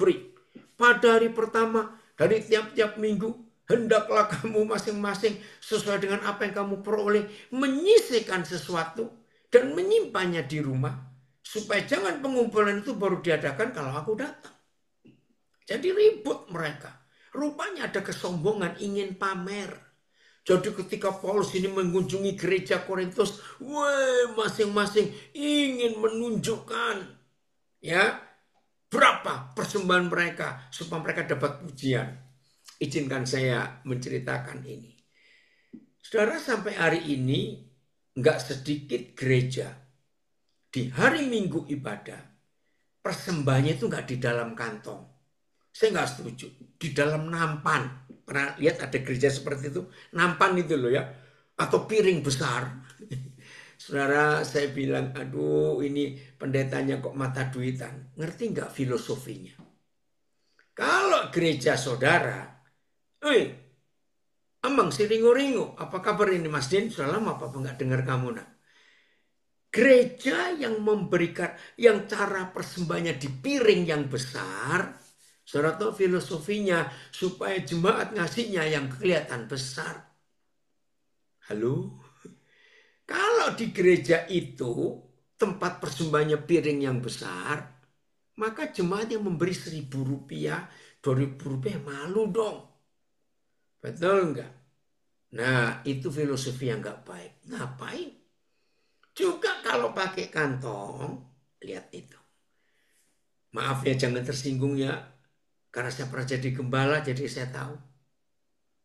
Pada hari pertama, dari tiap-tiap minggu, hendaklah kamu masing-masing sesuai dengan apa yang kamu peroleh menyisihkan sesuatu dan menyimpannya di rumah. Supaya jangan pengumpulan itu baru diadakan kalau aku datang. Jadi ribut mereka. Rupanya ada kesombongan ingin pamer. Jadi ketika Paulus ini mengunjungi gereja Korintus, masing-masing ingin menunjukkan ya berapa persembahan mereka supaya mereka dapat pujian. Izinkan saya menceritakan ini. Saudara, sampai hari ini nggak sedikit gereja di hari Minggu ibadah persembahannya itu nggak di dalam kantong. Saya nggak setuju. Di dalam nampan. Pernah lihat ada gereja seperti itu? Nampan itu loh ya. Atau piring besar. Saudara, saya bilang, aduh ini pendetanya kok mata duitan. Ngerti nggak filosofinya? Kalau gereja saudara, Amang si ringo-ringo, apa kabar ini Mas Din? Sudah lama apa nggak dengar kamu nak? Gereja yang memberikan, yang cara persembahannya di piring yang besar, saudara tahu filosofinya supaya jemaat ngasihnya yang kelihatan besar. Halo? Kalau di gereja itu tempat persembahannya piring yang besar, maka jemaat yang memberi Rp1.000, Rp2.000 malu dong. Betul enggak? Nah, itu filosofi yang enggak baik. Ngapain? Juga kalau pakai kantong, lihat itu. Maaf ya, jangan tersinggung ya. Karena saya pernah jadi gembala, jadi saya tahu.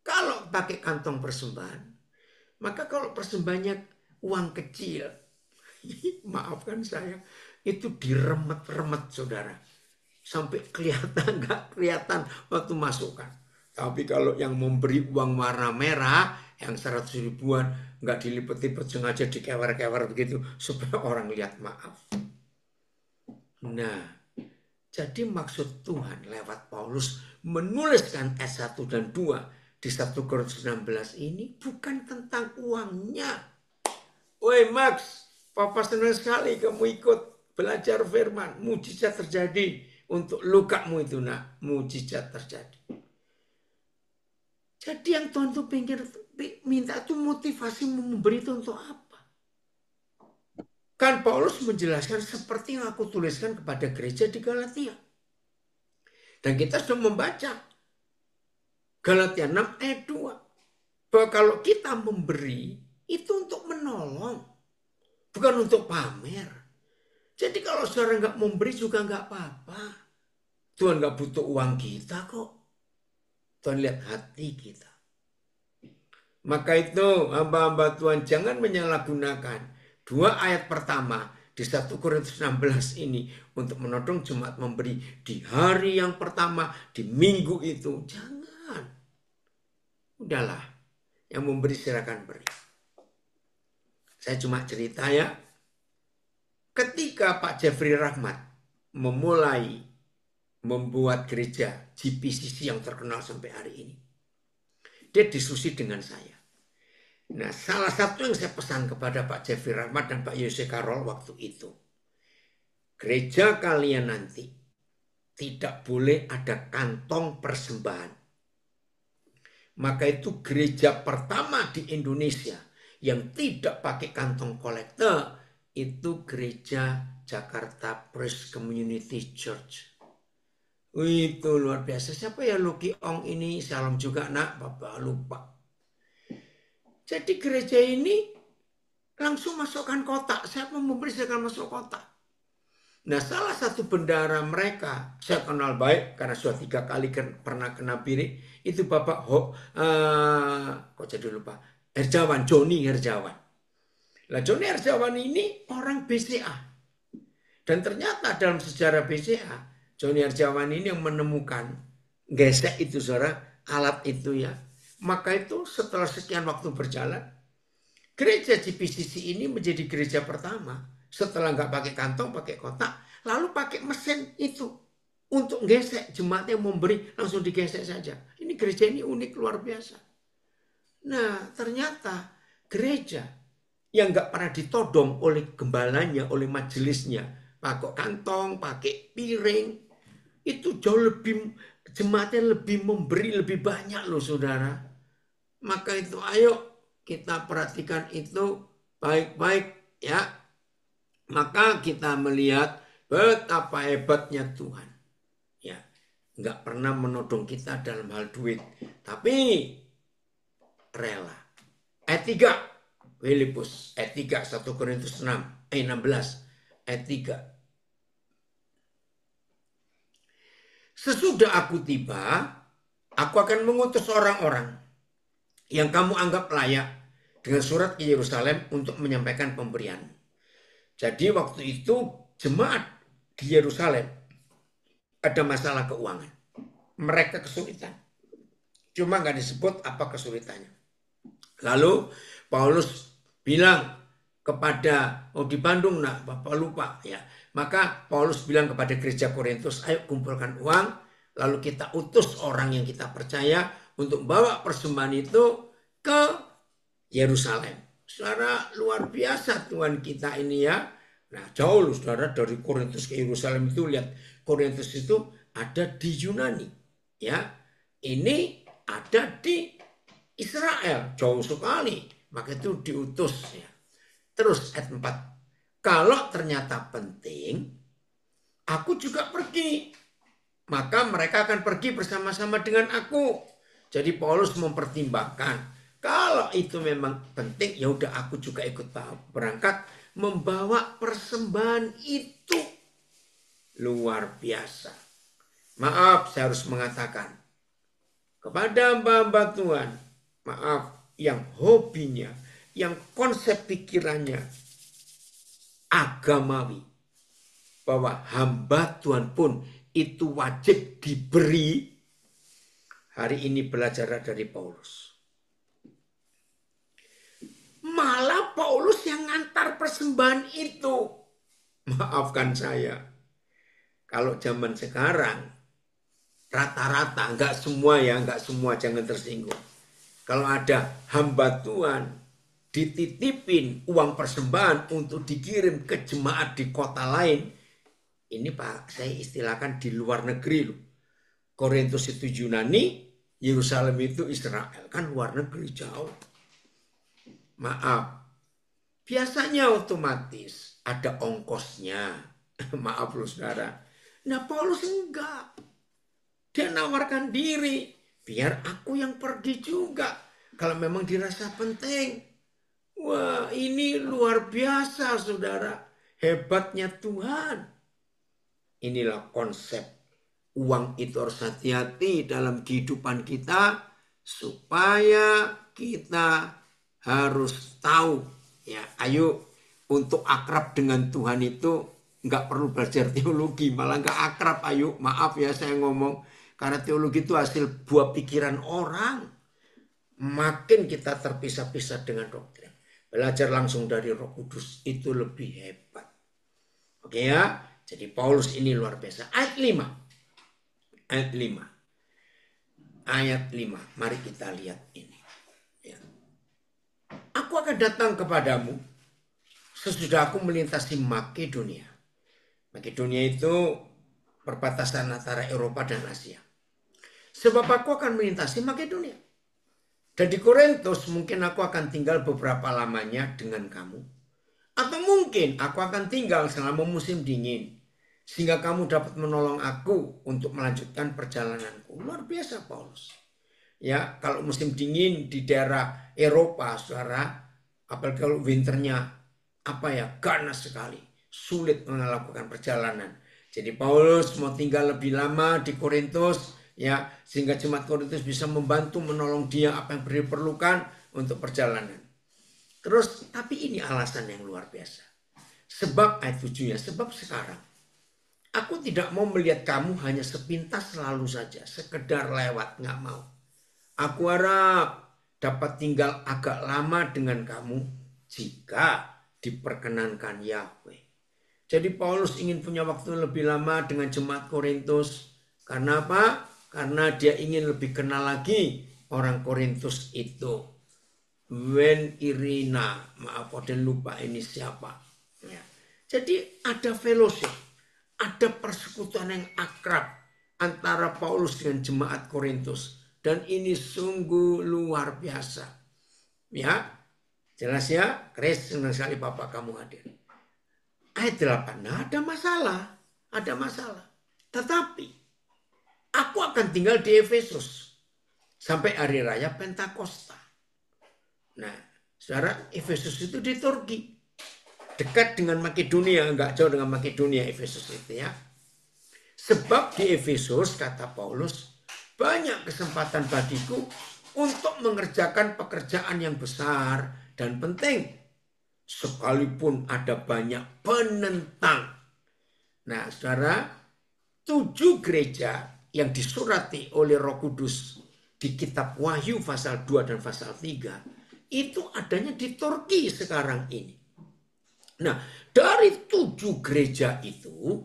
Kalau pakai kantong persembahan, Maka kalau persembahannya uang kecil, maafkan saya, itu diremet-remet saudara. Sampai kelihatan nggak kelihatan waktu masukkan. Tapi kalau yang memberi uang warna merah, yang 100 ribuan, nggak dilipet-lipet sengaja dikewer-kewer begitu, supaya orang lihat maaf. Nah, jadi maksud Tuhan lewat Paulus menuliskan ayat 1 dan 2 di 1 Korintus 16 ini bukan tentang uangnya. Woi Max, Papa senang sekali kamu ikut belajar firman. Mujizat terjadi untuk lukamu itu nak. Mujizat terjadi. Jadi yang Tuhan tuh minta tuh motivasi memberi itu untuk apa? Kan Paulus menjelaskan seperti yang aku tuliskan kepada gereja di Galatia. Dan kita sudah membaca Galatia 6 ayat 2. Bahwa kalau kita memberi itu untuk menolong. Bukan untuk pamer. Jadi kalau saudara nggak memberi juga nggak apa-apa. Tuhan nggak butuh uang kita kok. Tuhan lihat hati kita. Maka itu hamba-hamba Tuhan jangan menyalahgunakan 2 ayat pertama di 1 Korintus 16 ini untuk menodong jemaat memberi di hari yang pertama, di minggu itu. Jangan. Udahlah, yang memberi silakan beri. Saya cuma cerita ya. Ketika Pak Jeffrey Rahmat memulai membuat gereja GPCC yang terkenal sampai hari ini, dia diskusi dengan saya. Nah, salah satu yang saya pesan kepada Pak Jeffrey Rahmat dan Pak Yose Karol waktu itu, gereja kalian nanti tidak boleh ada kantong persembahan. Maka itu gereja pertama di Indonesia yang tidak pakai kantong kolektor itu gereja Jakarta Praise Community Church. Itu luar biasa. Siapa ya Luki Ong ini? Salam juga nak, Bapak lupa. Jadi gereja ini langsung masukkan kotak. Siapa memberi saya akan masuk kotak. Nah, salah satu bendara mereka saya kenal baik karena sudah 3 kali pernah kena birik. Itu Bapak kok jadi lupa. Herjawan, Joni Herjawan. Lah Joni Herjawan ini orang BCA. Dan ternyata dalam sejarah BCA, Joni Herjawan ini yang menemukan gesek itu saudara, alat itu ya. Maka itu setelah sekian waktu berjalan, gereja GPCC ini menjadi gereja pertama. Setelah nggak pakai kantong, pakai kotak, lalu pakai mesin itu untuk gesek. Jemaatnya memberi langsung digesek saja. Ini gereja ini unik luar biasa. Nah ternyata gereja yang nggak pernah ditodong oleh gembalanya, oleh majelisnya, pakai kantong, pakai piring, itu jauh lebih, jemaatnya lebih memberi lebih banyak loh saudara. Maka itu ayo kita perhatikan itu baik-baik ya. Maka kita melihat betapa hebatnya Tuhan. Ya, nggak pernah menodong kita dalam hal duit, tapi rela. Ayat 3, Filipus, ayat 3, 1 Korintus 16, ayat 3. Sesudah aku tiba, aku akan mengutus orang-orang yang kamu anggap layak dengan surat ke Yerusalem untuk menyampaikan pemberian. Jadi waktu itu jemaat di Yerusalem ada masalah keuangan. Mereka kesulitan. Cuma nggak disebut apa kesulitannya. Lalu Paulus bilang kepada, di Bandung nak, Bapak lupa ya. Maka Paulus bilang kepada gereja Korintus, ayo kumpulkan uang. Lalu kita utus orang yang kita percaya untuk bawa persembahan itu ke Yerusalem. Saudara luar biasa Tuhan kita ini ya. Nah jauh loh saudara dari Korintus ke Yerusalem itu lihat. Korintus itu ada di Yunani. Ya, ini ada di Israel. Jauh sekali. Maka itu diutus ya. Terus ayat 4. Kalau ternyata penting, aku juga pergi. Maka mereka akan pergi bersama-sama dengan aku. Jadi Paulus mempertimbangkan. Kalau itu memang penting, ya udah aku juga ikut berangkat membawa persembahan itu. Luar biasa. Maaf, saya harus mengatakan kepada hamba-hamba Tuhan, maaf, yang hobinya yang konsep pikirannya agamawi, bahwa hamba Tuhan pun itu wajib diberi, hari ini belajar dari Paulus. Malah Paulus yang ngantar persembahan itu. Maafkan saya, kalau zaman sekarang rata-rata, enggak semua ya, enggak semua, jangan tersinggung. Kalau ada hamba Tuhan dititipin uang persembahan untuk dikirim ke jemaat di kota lain, ini Pak, saya istilahkan di luar negeri loh. Korintus itu Yunani, Yerusalem itu Israel, kan luar negeri jauh. Maaf, biasanya otomatis ada ongkosnya. Maaf loh saudara. Nah Paulus enggak. Dia nawarkan diri, biar aku yang pergi juga. Kalau memang dirasa penting. Wah, ini luar biasa saudara. Hebatnya Tuhan. Inilah konsep. Uang itu harus hati-hati dalam kehidupan kita. Supaya kita harus tahu. Ya, ayo untuk akrab dengan Tuhan itu nggak perlu belajar teologi. Malah nggak akrab, ayo. Maaf ya saya ngomong. Karena teologi itu hasil buah pikiran orang. Makin kita terpisah-pisah dengan doktrin. Belajar langsung dari Roh Kudus itu lebih hebat. Oke ya. Jadi Paulus ini luar biasa. Ayat 5. Ayat 5. Ayat 5. Mari kita lihat ini. Ya. Aku akan datang kepadamu sesudah aku melintasi Makedonia. Makedonia itu perbatasan antara Eropa dan Asia. Sebab aku akan melintasi Makedonia. Dan di Korintus mungkin aku akan tinggal beberapa lamanya dengan kamu. Atau mungkin aku akan tinggal selama musim dingin. Sehingga kamu dapat menolong aku untuk melanjutkan perjalananku. Luar biasa Paulus. Ya, kalau musim dingin di daerah Eropa, saudara, apalagi kalau winternya ganas sekali. Sulit melakukan perjalanan. Jadi Paulus mau tinggal lebih lama di Korintus. Ya, sehingga jemaat Korintus bisa membantu menolong dia apa yang diperlukan untuk perjalanan. Terus, tapi ini alasan yang luar biasa. Sebab ayat 7 ya, sebab sekarang aku tidak mau melihat kamu hanya sepintas selalu saja, sekedar lewat, nggak mau. Aku harap dapat tinggal agak lama dengan kamu jika diperkenankan Yahweh. Jadi Paulus ingin punya waktu lebih lama dengan jemaat Korintus. Karena apa? Karena dia ingin lebih kenal lagi orang Korintus itu. Wen Irina, maaf ada lupa ini siapa. Ya. Jadi ada fellowship, ada persekutuan yang akrab antara Paulus dengan jemaat Korintus. Dan ini sungguh luar biasa. Ya, jelas ya, Chris, senang sekali Bapak kamu hadir. Ayat 8, nah ada masalah. Tetapi aku akan tinggal di Efesus sampai hari raya Pentakosta. Nah, saudara, Efesus itu di Turki. Dekat dengan Makedonia, enggak jauh dengan Makedonia Efesus itu ya. Sebab di Efesus, kata Paulus, banyak kesempatan bagiku untuk mengerjakan pekerjaan yang besar dan penting. Sekalipun ada banyak penentang. Nah, saudara, 7 gereja yang disurati oleh Roh Kudus di kitab Wahyu pasal 2 dan pasal 3 itu adanya di Turki sekarang ini. Nah, dari 7 gereja itu,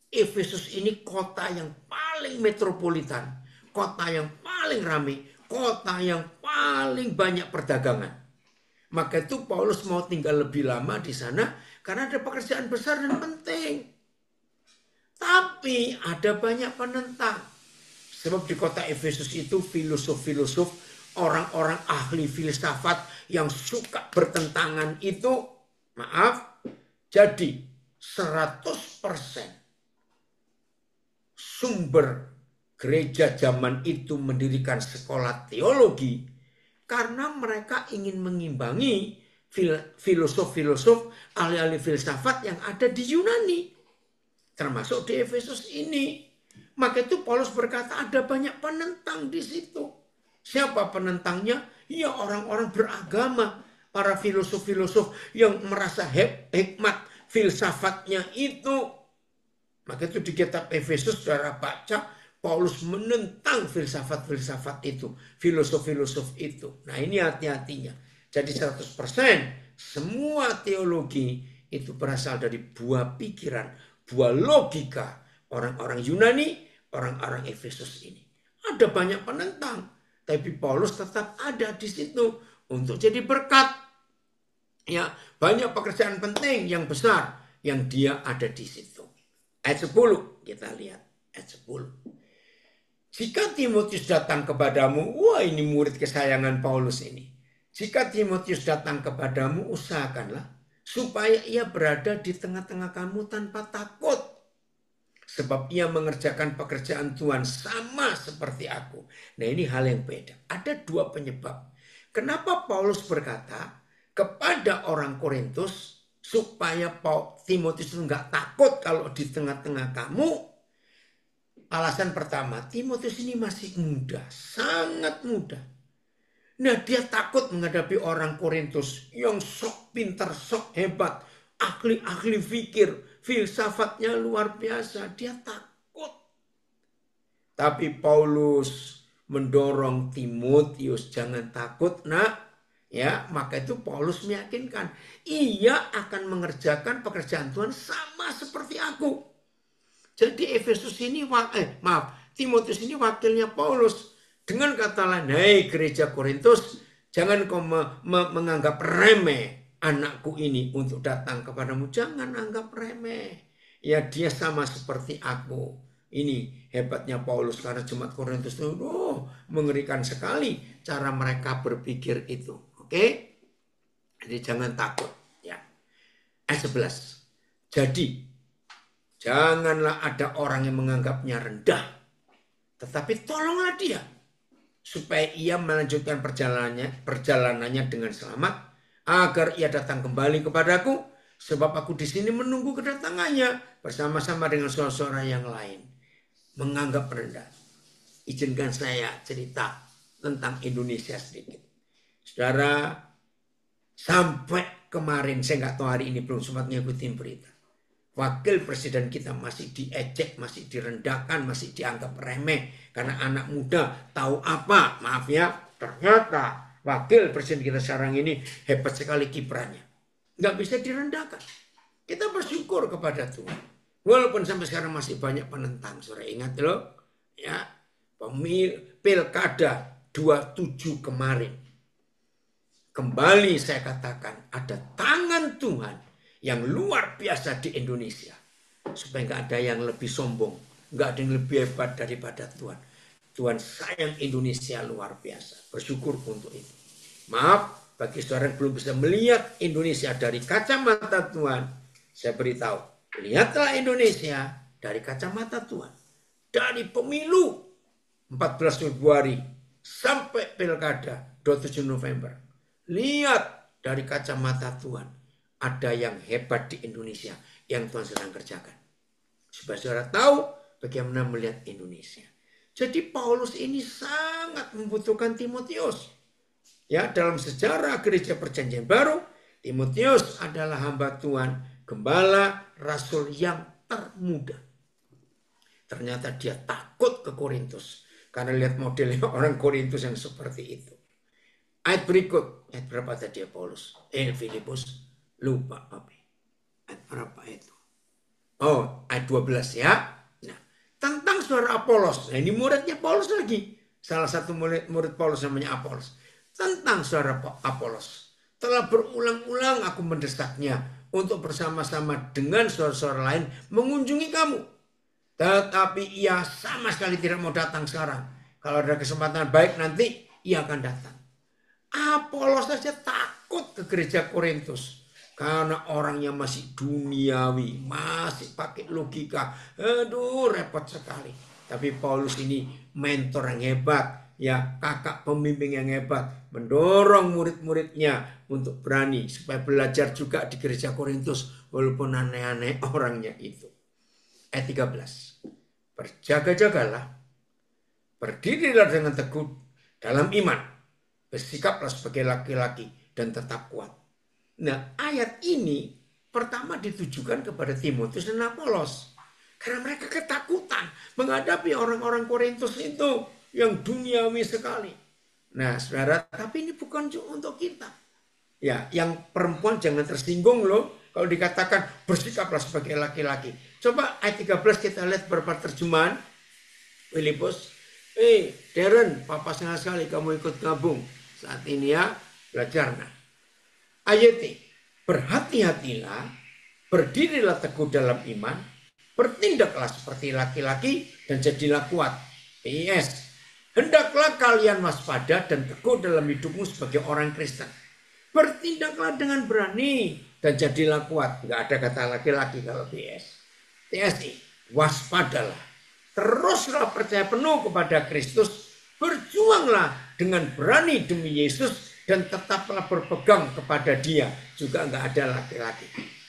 Efesus ini kota yang paling metropolitan, kota yang paling ramai, kota yang paling banyak perdagangan. Maka itu Paulus mau tinggal lebih lama di sana karena ada pekerjaan besar dan penting. Tapi ada banyak penentang. Sebab di kota Efesus itu filosof-filosof, orang-orang ahli filsafat yang suka bertentangan itu, jadi 100% sumber gereja zaman itu mendirikan sekolah teologi karena mereka ingin mengimbangi filosof-filosof, ahli-ahli filsafat yang ada di Yunani. Termasuk di Efesus ini. Maka itu Paulus berkata ada banyak penentang di situ. Siapa penentangnya? Ya orang-orang beragama. para filosof-filosof yang merasa hikmat filsafatnya itu. Maka itu di kitab Efesus saudara baca, Paulus menentang filsafat-filsafat itu, filosof-filosof itu. Nah ini hati-hatinya. Jadi 100% semua teologi itu berasal dari buah pikiran, buah logika orang-orang Yunani, orang-orang Efesus ini. Ada banyak penentang, tapi Paulus tetap ada di situ untuk jadi berkat. Ya, banyak pekerjaan penting yang besar yang dia ada di situ. Ayat 10 kita lihat, ayat 10. Jika Timotius datang kepadamu, wah ini murid kesayangan Paulus ini. Jika Timotius datang kepadamu, usahakanlah supaya ia berada di tengah-tengah kamu tanpa takut. Sebab ia mengerjakan pekerjaan Tuhan sama seperti aku. Nah ini hal yang beda. Ada dua penyebab. Kenapa Paulus berkata kepada orang Korintus supaya Timotius nggak takut kalau di tengah-tengah kamu? Alasan pertama, Timotius ini masih muda, sangat muda. Nah dia takut menghadapi orang Korintus yang sok pintar, sok hebat, ahli fikir, filsafatnya luar biasa. Dia takut. Tapi Paulus mendorong Timotius, jangan takut nak. Ya, maka itu Paulus meyakinkan, ia akan mengerjakan pekerjaan Tuhan sama seperti aku. Jadi Timotius ini wakilnya Paulus. Dengan kata lain, hei gereja Korintus, jangan kau menganggap remeh anakku ini untuk datang kepadamu. Jangan anggap remeh. Ya dia sama seperti aku. Ini hebatnya Paulus karena jemaat Korintus itu mengerikan sekali cara mereka berpikir itu. Oke? Jadi jangan takut. Ya. Ayat 11. Jadi janganlah ada orang yang menganggapnya rendah. Tetapi tolonglah dia. Supaya ia melanjutkan perjalanannya dengan selamat. Agar ia datang kembali kepadaku. Sebab aku di sini menunggu kedatangannya. Bersama-sama dengan saudara-saudara yang lain. Menganggap rendah. Izinkan saya cerita tentang Indonesia sedikit. Saudara, sampai kemarin, saya nggak tahu hari ini belum sempat ngikutin berita. Wakil presiden kita masih diejek, masih direndahkan, masih dianggap remeh. Karena anak muda tahu apa, maaf ya, ternyata wakil presiden kita sekarang ini hebat sekali kiprahnya. Nggak bisa direndahkan. Kita bersyukur kepada Tuhan. Walaupun sampai sekarang masih banyak penentang. Saudara ingat loh, ya, pilkada 27 kemarin. Kembali saya katakan ada tangan Tuhan yang luar biasa di Indonesia. Supaya nggak ada yang lebih sombong. Nggak ada yang lebih hebat daripada Tuhan. Tuhan sayang Indonesia luar biasa. Bersyukur untuk itu. Maaf, bagi saudara yang belum bisa melihat Indonesia dari kacamata Tuhan. Saya beritahu, lihatlah Indonesia dari kacamata Tuhan. Dari pemilu 14 Februari sampai pilkada 27 November. Lihat dari kacamata Tuhan. Ada yang hebat di Indonesia yang Tuhan sedang kerjakan. Supaya saudara tahu bagaimana melihat Indonesia. Jadi Paulus ini sangat membutuhkan Timotius. Ya, dalam sejarah gereja perjanjian baru, Timotius adalah hamba Tuhan, gembala, rasul yang termuda. Ternyata dia takut ke Korintus. Karena lihat modelnya orang Korintus yang seperti itu. Ayat berikut, ayat berapa tadi ya Paulus? Filipus, lupa apa? Ayat berapa itu? Oh, ayat 12 ya. Nah, tentang saudara Apolos. Nah, ini muridnya Paulus lagi. Salah satu murid Paulus namanya Apolos. Tentang saudara Apolos. Telah berulang-ulang aku mendesaknya untuk bersama-sama dengan saudara-saudara lain mengunjungi kamu. Tetapi ia sama sekali tidak mau datang sekarang. Kalau ada kesempatan baik nanti ia akan datang. Apolos saja takut ke gereja Korintus. Karena orangnya masih duniawi. Masih pakai logika. Aduh repot sekali. Tapi Paulus ini mentor yang hebat. Ya, kakak pembimbing yang hebat. Mendorong murid-muridnya untuk berani. Supaya belajar juga di gereja Korintus. Walaupun aneh-aneh orangnya itu. Ayat 13. Berjaga-jagalah. Berdirilah dengan teguh dalam iman. Bersikaplah sebagai laki-laki dan tetap kuat. Nah, ayat ini pertama ditujukan kepada Timotius dan Apolos. Karena mereka ketakutan menghadapi orang-orang Korintus itu yang duniawi sekali. Nah, saudara, tapi ini bukan cuma untuk kita. Ya, yang perempuan jangan tersinggung loh kalau dikatakan bersikaplah sebagai laki-laki. Coba ayat 13 kita lihat beberapa terjemahan. Filipus, Darren, papa senang sekali kamu ikut gabung saat ini ya, belajar. Nah, ayat ini, berhati-hatilah, berdirilah teguh dalam iman, bertindaklah seperti laki-laki dan jadilah kuat. PS, hendaklah kalian waspada dan teguh dalam hidupmu sebagai orang Kristen. Bertindaklah dengan berani dan jadilah kuat. Nggak ada kata laki-laki kalau PS. TSI, waspadalah. Teruslah percaya penuh kepada Kristus. Berjuanglah dengan berani demi Yesus dan tetaplah berpegang kepada Dia. Juga nggak ada laki-laki.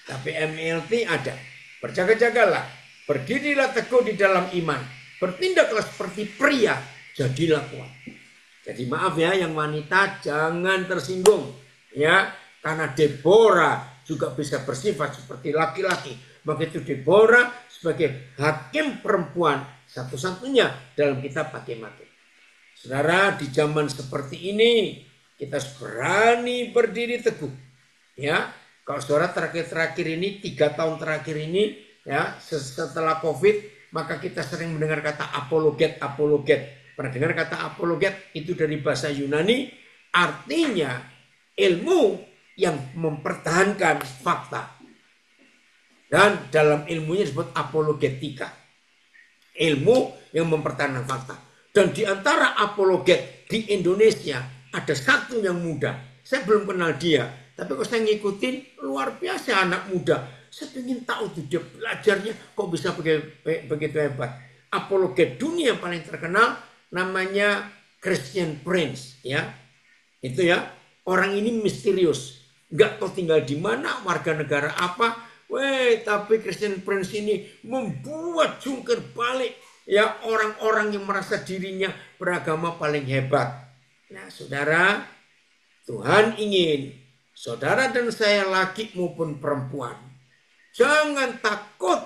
Tapi MLT ada. Berjaga-jagalah. Berdirilah teguh di dalam iman. Bertindaklah seperti pria. Jadilah kuat. Jadi maaf ya yang wanita jangan tersinggung. Ya, karena Deborah juga bisa bersifat seperti laki-laki. Maka itu Deborah sebagai hakim perempuan satu-satunya dalam kitab Hakim-Hakim. Saudara, di zaman seperti ini kita berani berdiri teguh. Ya, kalau saudara terakhir ini 3 tahun terakhir ini ya setelah COVID, maka kita sering mendengar kata apologet. Pernah dengar kata apologet? Itu dari bahasa Yunani, artinya ilmu yang mempertahankan fakta. Dan dalam ilmunya disebut apologetika. Ilmu yang mempertahankan fakta. Dan di antara apologet di Indonesia ada satu yang muda. Saya belum kenal dia. Tapi kalau saya ngikutin luar biasa anak muda. Saya ingin tahu tuh dia belajarnya kok bisa begitu hebat. Apologet dunia yang paling terkenal namanya Christian Prince. Ya, itu ya. Orang ini misterius, nggak tahu tinggal di mana, warga negara apa. Tapi Christian Prince ini membuat jungkir balik ya orang-orang yang merasa dirinya beragama paling hebat. Nah, saudara, Tuhan ingin saudara dan saya laki maupun perempuan jangan takut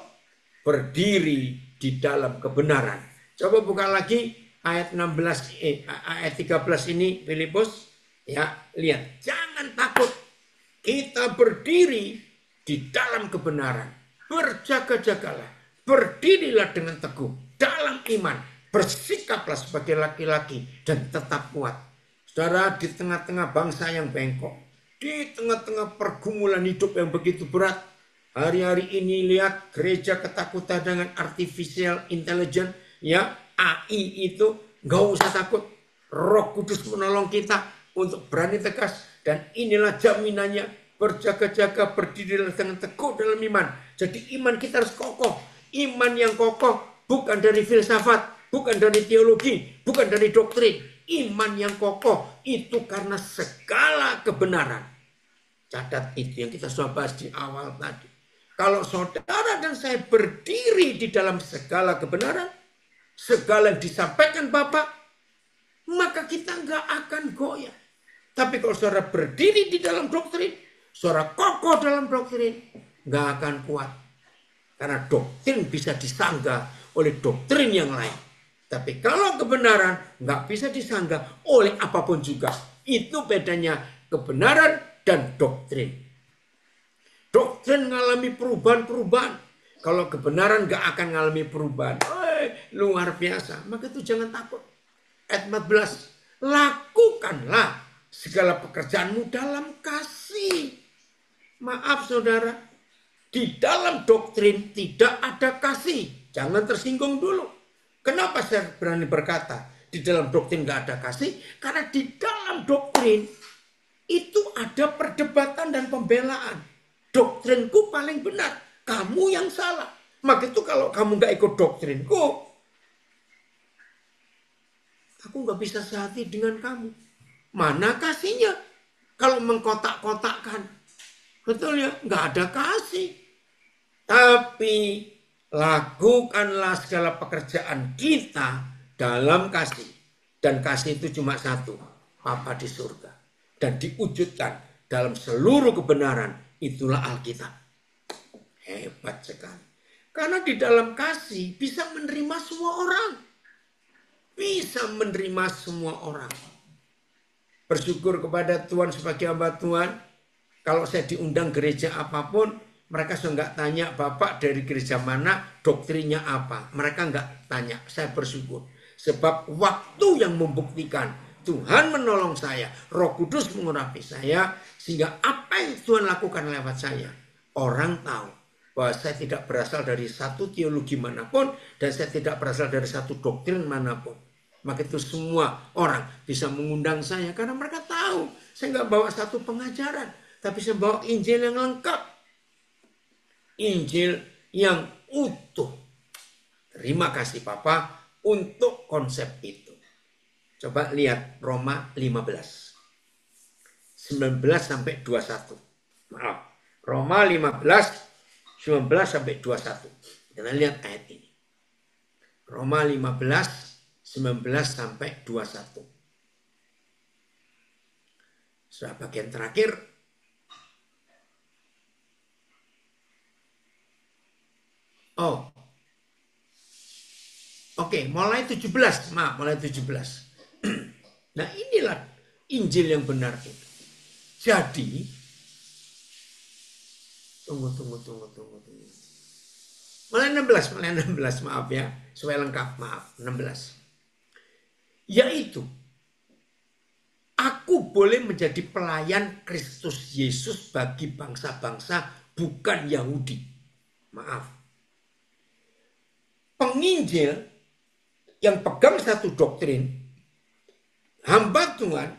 berdiri di dalam kebenaran. Coba buka lagi ayat 13 ini Filipus. Ya, lihat, jangan takut. Kita berdiri di dalam kebenaran. Berjaga-jagalah. Berdirilah dengan teguh dalam iman. Bersikaplah sebagai laki-laki dan tetap kuat. Saudara, di tengah-tengah bangsa yang bengkok, di tengah-tengah pergumulan hidup yang begitu berat, hari-hari ini lihat gereja ketakutan dengan artificial intelligence, ya, AI itu, nggak usah takut. Roh Kudus menolong kita untuk berani tegas, dan inilah jaminannya, berjaga-jaga, berdirilah dengan teguh dalam iman. Jadi iman kita harus kokoh. Iman yang kokoh bukan dari filsafat, bukan dari teologi, bukan dari doktrin. Iman yang kokoh itu karena segala kebenaran. Catat itu yang kita sudah bahas di awal tadi. Kalau saudara dan saya berdiri di dalam segala kebenaran, segala yang disampaikan Bapak, maka kita nggak akan goyah. Tapi kalau saudara berdiri di dalam doktrin, saudara kokoh dalam doktrin, nggak akan kuat. Karena doktrin bisa disanggah oleh doktrin yang lain. Tapi kalau kebenaran nggak bisa disanggah oleh apapun juga. Itu bedanya kebenaran dan doktrin. Doktrin mengalami perubahan-perubahan. Kalau kebenaran nggak akan mengalami perubahan. Luar biasa. Maka itu jangan takut. Ayat 14. Lakukanlah segala pekerjaanmu dalam kasih. Maaf saudara, di dalam doktrin tidak ada kasih. Jangan tersinggung dulu. Kenapa saya berani berkata di dalam doktrin gak ada kasih? Karena di dalam doktrin itu ada perdebatan dan pembelaan. Doktrinku paling benar, kamu yang salah. Maka itu kalau kamu gak ikut doktrinku, aku gak bisa sehati dengan kamu. Mana kasihnya? Kalau mengkotak-kotakkan. Betul ya? Nggak ada kasih. Tapi lakukanlah segala pekerjaan kita dalam kasih. Dan kasih itu cuma satu. Bapa di surga. Dan diwujudkan dalam seluruh kebenaran. Itulah Alkitab. Hebat sekali. Karena di dalam kasih bisa menerima semua orang. Bisa menerima semua orang. Bersyukur kepada Tuhan sebagai hamba Tuhan. Kalau saya diundang gereja apapun, mereka sudah nggak tanya, Bapak dari gereja mana, doktrinnya apa. Mereka nggak tanya, saya bersyukur. Sebab waktu yang membuktikan, Tuhan menolong saya, Roh Kudus mengurapi saya, sehingga apa yang Tuhan lakukan lewat saya, orang tahu bahwa saya tidak berasal dari satu teologi manapun, dan saya tidak berasal dari satu doktrin manapun. Maka itu semua orang bisa mengundang saya, karena mereka tahu saya nggak bawa satu pengajaran, tapi saya bawa Injil yang lengkap. Injil yang utuh. Terima kasih Papa untuk konsep itu. Coba lihat Roma 15. 19 sampai 21. Maaf. Roma 15, 19 sampai 21. Kita lihat ayat ini. Roma 15, 19 sampai 21. Sudah bagian terakhir. Oh. Oke, mulai 17. Maaf, mulai 17. Nah, inilah Injil yang benar itu. Jadi, tunggu. Mulai 16, maaf ya. Supaya lengkap, maaf, 16. Yaitu, aku boleh menjadi pelayan Kristus Yesus bagi bangsa-bangsa bukan Yahudi. Maaf. Penginjil yang pegang satu doktrin, hamba Tuhan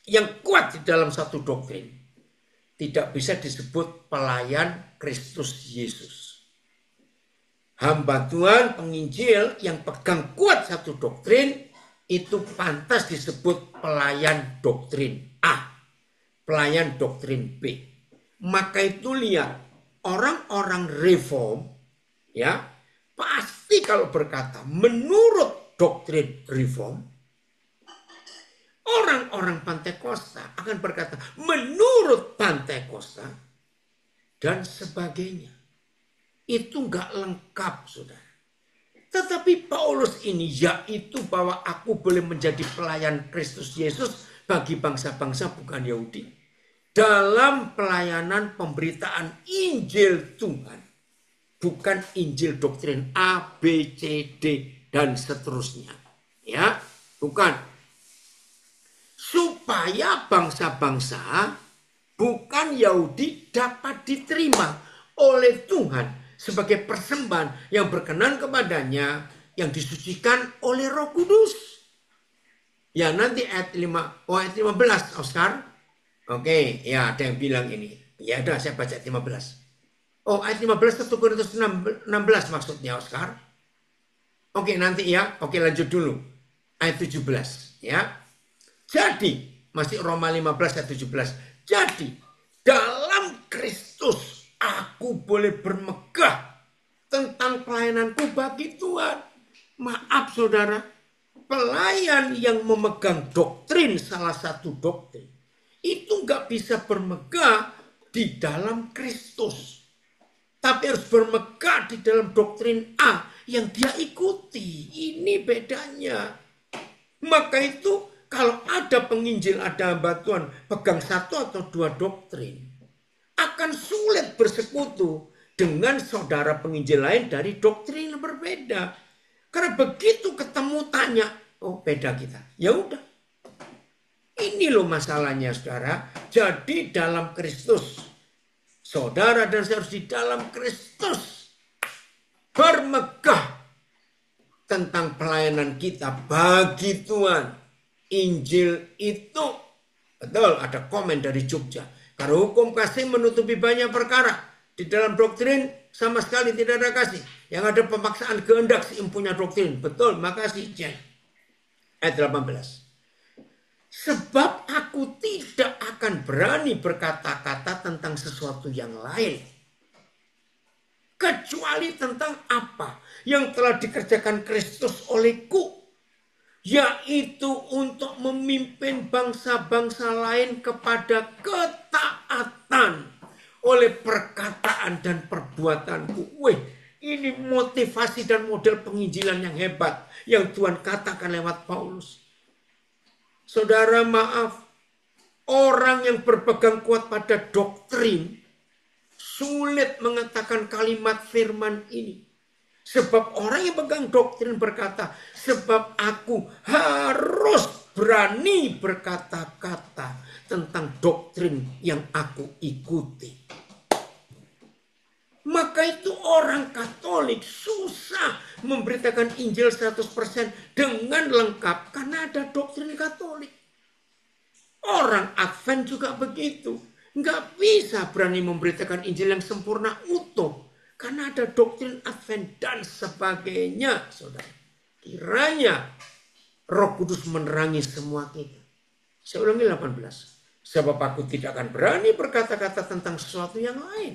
yang kuat di dalam satu doktrin, tidak bisa disebut pelayan Kristus Yesus. Hamba Tuhan, penginjil yang pegang kuat satu doktrin, itu pantas disebut pelayan doktrin A, pelayan doktrin B. Maka itu lihat, orang-orang reform, ya, pasti kalau berkata menurut doktrin reform, orang-orang Pantekosta akan berkata menurut Pantekosta dan sebagainya. Itu nggak lengkap, saudara. Tetapi Paulus ini yaitu bahwa aku boleh menjadi pelayan Kristus Yesus bagi bangsa-bangsa bukan Yahudi. Dalam pelayanan pemberitaan Injil Tuhan. Bukan Injil doktrin A, B, C, D, dan seterusnya. Ya, bukan. Supaya bangsa-bangsa bukan Yahudi dapat diterima oleh Tuhan sebagai persembahan yang berkenan kepadanya, yang disucikan oleh Roh Kudus. Ya, nanti ayat 15, Oscar. Oke, ya ada yang bilang ini. Ya udah, saya baca ayat 15. Oh, ayat 15 1 Korintus 16 maksudnya, Oscar. Oke, nanti ya. Oke, lanjut dulu. Ayat 17, ya. Jadi, masih Roma 15 ayat 17. Jadi, dalam Kristus aku boleh bermegah tentang pelayananku bagi Tuhan. Maaf saudara, pelayan yang memegang doktrin, salah satu doktrin, itu nggak bisa bermegah di dalam Kristus. Tapi harus bermegah di dalam doktrin A yang dia ikuti. Ini bedanya. Maka itu kalau ada penginjil, ada hamba Tuhan pegang satu atau dua doktrin, akan sulit bersekutu dengan saudara penginjil lain dari doktrin yang berbeda. Karena begitu ketemu tanya, oh beda kita. Ya udah. Ini loh masalahnya saudara. Jadi dalam Kristus, saudara dan saya harus di dalam Kristus bermegah tentang pelayanan kita bagi Tuhan. Injil itu, betul ada komen dari Jogja. Karena hukum kasih menutupi banyak perkara. Di dalam doktrin sama sekali tidak ada kasih. Yang ada pemaksaan kehendak si empunya doktrin. Betul, makasih Jen. Ayat 18. Sebab aku tidak akan berani berkata-kata tentang sesuatu yang lain. Kecuali tentang apa yang telah dikerjakan Kristus olehku. yaitu untuk memimpin bangsa-bangsa lain kepada ketaatan oleh perkataan dan perbuatanku. Wih, ini motivasi dan model penginjilan yang hebat yang Tuhan katakan lewat Paulus. Saudara, maaf, orang yang berpegang kuat pada doktrin sulit mengatakan kalimat firman ini. Sebab orang yang pegang doktrin berkata, sebab aku harus berani berkata-kata tentang doktrin yang aku ikuti. Maka itu orang Katolik susah memberitakan Injil 100% dengan lengkap karena ada doktrin Katolik. Orang Advent juga begitu. Nggak bisa berani memberitakan Injil yang sempurna utuh. Karena ada doktrin Advent dan sebagainya, saudara. Kiranya Roh Kudus menerangi semua kita. Saya ulangi 18. Sebab aku tidak akan berani berkata-kata tentang sesuatu yang lain.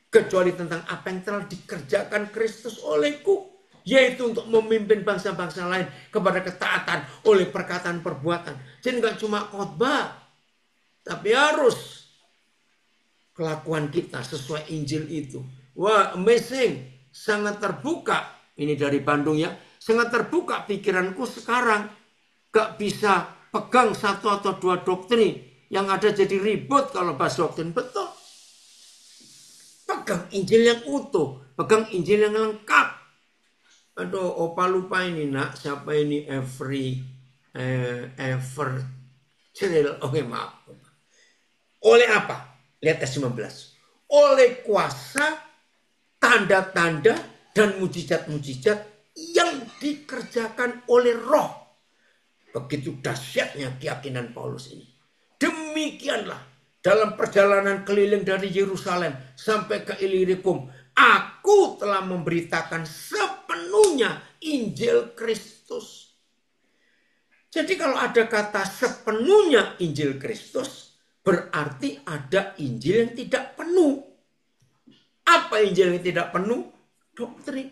Kecuali tentang apa yang telah dikerjakan Kristus olehku. Yaitu untuk memimpin bangsa-bangsa lain kepada ketaatan oleh perkataan perbuatan. Jadi nggak cuma khotbah. Tapi harus kelakuan kita sesuai Injil itu. Wah, amazing. Sangat terbuka. Ini dari Bandung ya. Sangat terbuka pikiranku sekarang. Gak bisa pegang satu atau dua doktrin. Yang ada jadi ribut kalau bahas doktrin. Betul. Pegang Injil yang utuh. Pegang Injil yang lengkap. Aduh, opa lupa ini nak. Siapa ini? Ever Cyril. Oke, maaf. Oleh apa? Lihat ayat 19. Oleh kuasa, tanda-tanda dan mujizat-mujizat yang dikerjakan oleh Roh. Begitu dahsyatnya keyakinan Paulus ini. Demikianlah dalam perjalanan keliling dari Yerusalem sampai ke Illyricum, aku telah memberitakan sepenuhnya Injil Kristus. Jadi kalau ada kata sepenuhnya Injil Kristus, berarti ada Injil yang tidak penuh. Apa Injil yang tidak penuh? Doktrin.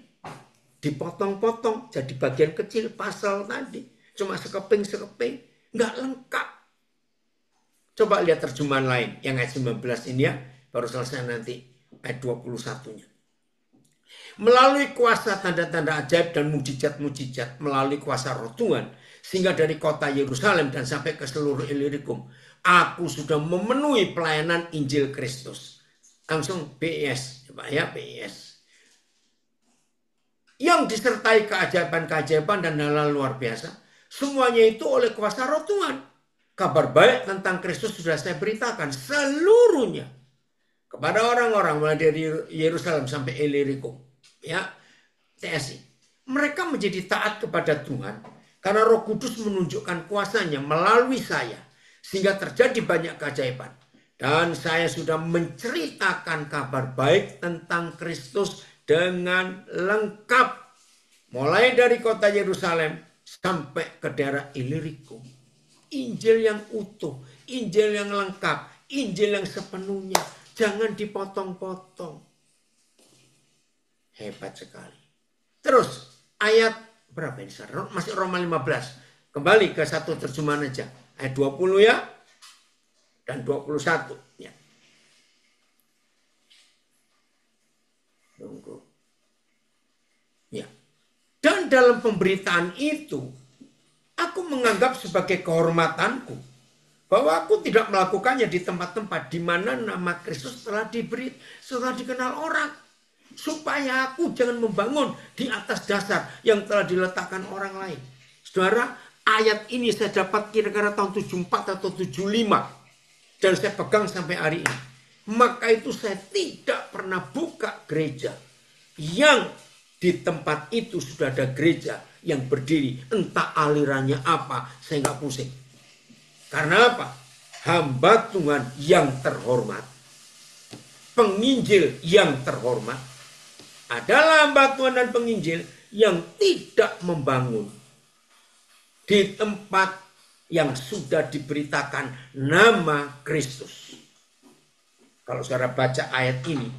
Dipotong-potong jadi bagian kecil pasal tadi. Cuma sekeping-sekeping. Nggak lengkap. Coba lihat terjemahan lain. Yang ayat 19 ini ya. Baru selesai nanti ayat 21-nya. Melalui kuasa tanda-tanda ajaib dan mujizat-mujizat. Melalui kuasa Roh Tuhan. Sehingga dari kota Yerusalem dan sampai ke seluruh Illyricum. Aku sudah memenuhi pelayanan Injil Kristus. Langsung BIS, Pak ya, BIS. Yang disertai keajaiban-keajaiban dan hal-hal luar biasa. Semuanya itu oleh kuasa Roh Tuhan. Kabar baik tentang Kristus sudah saya beritakan seluruhnya kepada orang-orang mulai dari Yerusalem sampai Illyricum. Ya, TSI. Mereka menjadi taat kepada Tuhan karena Roh Kudus menunjukkan kuasanya melalui saya sehingga terjadi banyak keajaiban. Dan saya sudah menceritakan kabar baik tentang Kristus dengan lengkap. Mulai dari kota Yerusalem sampai ke daerah Illyricum. Injil yang utuh, Injil yang lengkap, Injil yang sepenuhnya. Jangan dipotong-potong. Hebat sekali. Terus ayat berapa ini? Masih Roma 15. Kembali ke satu terjemahan aja. Ayat 20 ya. Dan 21. Ya. Tunggu. Ya. Dan dalam pemberitaan itu, aku menganggap sebagai kehormatanku bahwa aku tidak melakukannya di tempat-tempat di mana nama Kristus telah dikenal orang. Supaya aku jangan membangun di atas dasar yang telah diletakkan orang lain. Saudara, ayat ini saya dapat kira-kira tahun 74 atau 75. Dan saya pegang sampai hari ini. Maka itu saya tidak pernah buka gereja yang di tempat itu sudah ada gereja yang berdiri. Entah alirannya apa, saya nggak pusing. Karena apa? Hamba Tuhan yang terhormat, penginjil yang terhormat, adalah hamba Tuhan dan penginjil yang tidak membangun di tempat yang sudah diberitakan nama Kristus. Kalau saudara baca ayat ini,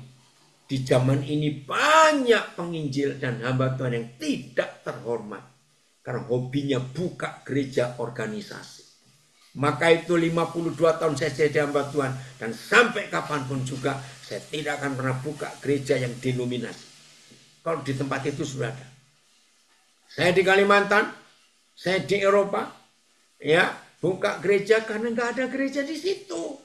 di zaman ini banyak penginjil dan hamba Tuhan yang tidak terhormat. Karena hobinya buka gereja organisasi. Maka itu 52 tahun saya jadi hamba Tuhan. Dan sampai kapanpun juga saya tidak akan pernah buka gereja yang denominasi. Kalau di tempat itu sudah ada. Saya di Kalimantan, saya di Eropa, ya buka gereja karena nggak ada gereja di situ.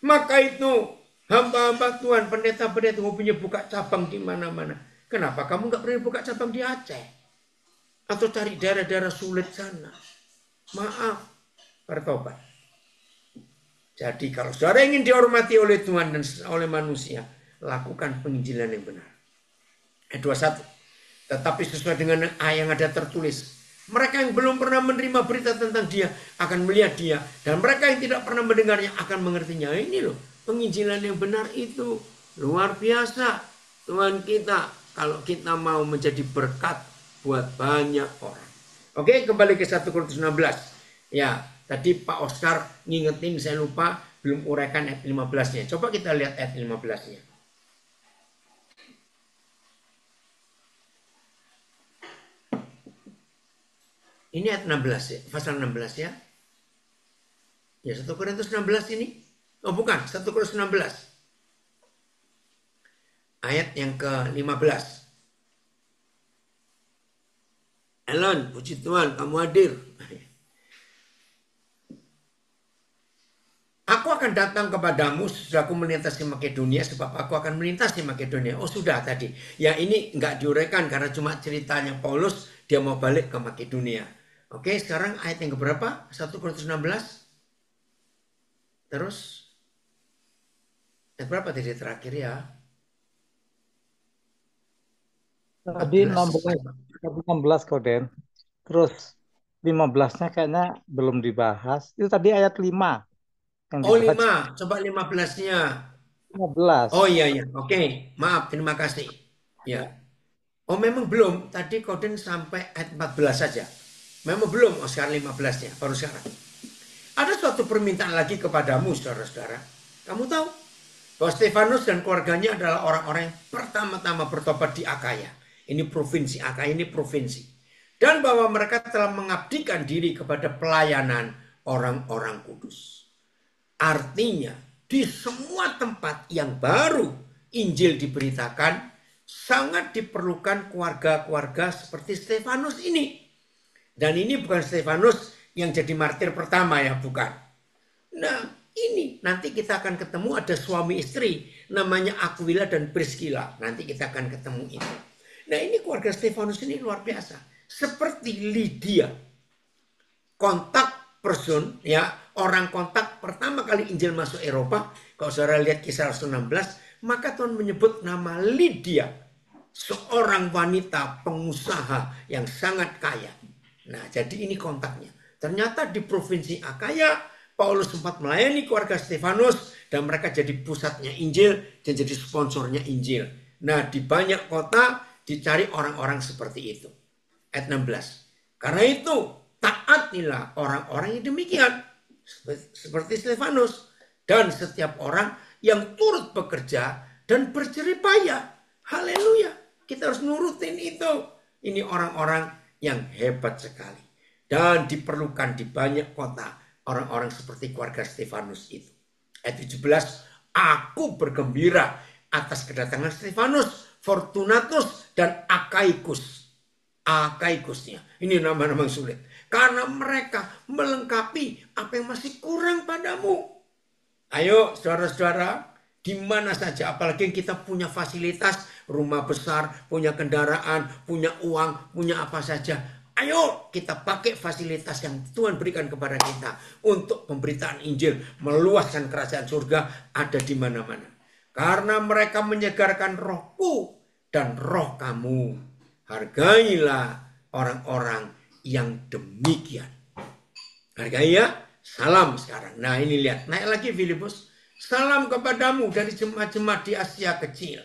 Maka itu hamba-hamba Tuhan, pendeta-pendeta hobinya buka cabang di mana-mana. Kenapa kamu nggak pernah buka cabang di Aceh? Atau cari daerah-daerah sulit sana? Maaf, bertobat. Jadi kalau saudara ingin dihormati oleh Tuhan dan oleh manusia, lakukan penginjilan yang benar. Ayat 21. Tetapi sesuai dengan yang ada tertulis, mereka yang belum pernah menerima berita tentang dia akan melihat dia. Dan mereka yang tidak pernah mendengarnya akan mengertinya. Ini loh, penginjilan yang benar itu luar biasa. Tuhan kita, kalau kita mau menjadi berkat buat banyak orang. Oke, kembali ke 1 Korintus 16. Ya, tadi Pak Oscar ngingetin, saya lupa belum uraikan ayat 15-nya. Coba kita lihat ayat 15-nya. Ini ayat 16 ya, pasal 16 ya. Ya 1 Korintus 16 ini. Oh bukan, 1 Korintus 16. Ayat yang ke-15. Elon, puji Tuhan kamu hadir. Aku akan datang kepadamu sesudah aku melintasi Makedonia, sebab aku akan melintasi Makedonia. Oh sudah tadi. Ya ini nggak diuraikan karena cuma ceritanya Paulus dia mau balik ke Makedonia. Oke, sekarang ayat yang keberapa? 1 Korintus 16. Terus ayat berapa tadi terakhir ya? Tadi 16 kok Den. Terus 15-nya kayaknya belum dibahas. Itu tadi ayat 5 yang Oh dibaca. 5, coba 15-nya. 15. Oh iya ya, oke. Maaf, terima kasih. Ya. Oh memang belum, tadi Koden sampai ayat 14 saja. Memang belum Oscar 15-nya, baru sekarang. Ada suatu permintaan lagi kepadamu saudara-saudara. Kamu tahu bahwa Stefanus dan keluarganya adalah orang-orang yang pertama-tama bertobat di Akaya. Ini provinsi, Akaya ini provinsi. Dan bahwa mereka telah mengabdikan diri kepada pelayanan orang-orang kudus. Artinya di semua tempat yang baru Injil diberitakan, sangat diperlukan keluarga-keluarga seperti Stefanus ini. Dan ini bukan Stefanus yang jadi martir pertama ya, bukan. Nah ini nanti kita akan ketemu ada suami istri namanya Aquila dan Priscilla. Nanti kita akan ketemu itu. Nah ini keluarga Stefanus ini luar biasa. Seperti Lydia, kontak person ya, orang kontak pertama kali Injil masuk Eropa. Kalau saudara lihat Kisah Rasul 16, maka Tuhan menyebut nama Lydia, seorang wanita pengusaha yang sangat kaya. Nah jadi ini kontaknya. Ternyata di provinsi Akaya Paulus sempat melayani keluarga Stefanus dan mereka jadi pusatnya Injil dan jadi sponsornya Injil. Nah di banyak kota dicari orang-orang seperti itu. Ayat 16. Karena itu taatilah orang-orang yang demikian seperti Stefanus dan setiap orang yang turut bekerja dan berjerih payah. Haleluya. Kita harus nurutin itu. Ini orang-orang yang hebat sekali. Dan diperlukan di banyak kota orang-orang seperti keluarga Stefanus itu. Ayat 17. Aku bergembira atas kedatangan Stefanus, Fortunatus, dan Akaikus. Akaikusnya. Ini nama-nama sulit. Karena mereka melengkapi apa yang masih kurang padamu. Ayo saudara-saudara, di mana saja, apalagi kita punya fasilitas, rumah besar, punya kendaraan, punya uang, punya apa saja. Ayo kita pakai fasilitas yang Tuhan berikan kepada kita untuk pemberitaan Injil, meluaskan kerajaan surga ada di mana-mana. Karena mereka menyegarkan rohku dan roh kamu. Hargailah orang-orang yang demikian. Hargai ya. Salam sekarang. Nah ini lihat. Naik lagi Filipus. Salam kepadamu dari jemaat-jemaat di Asia kecil.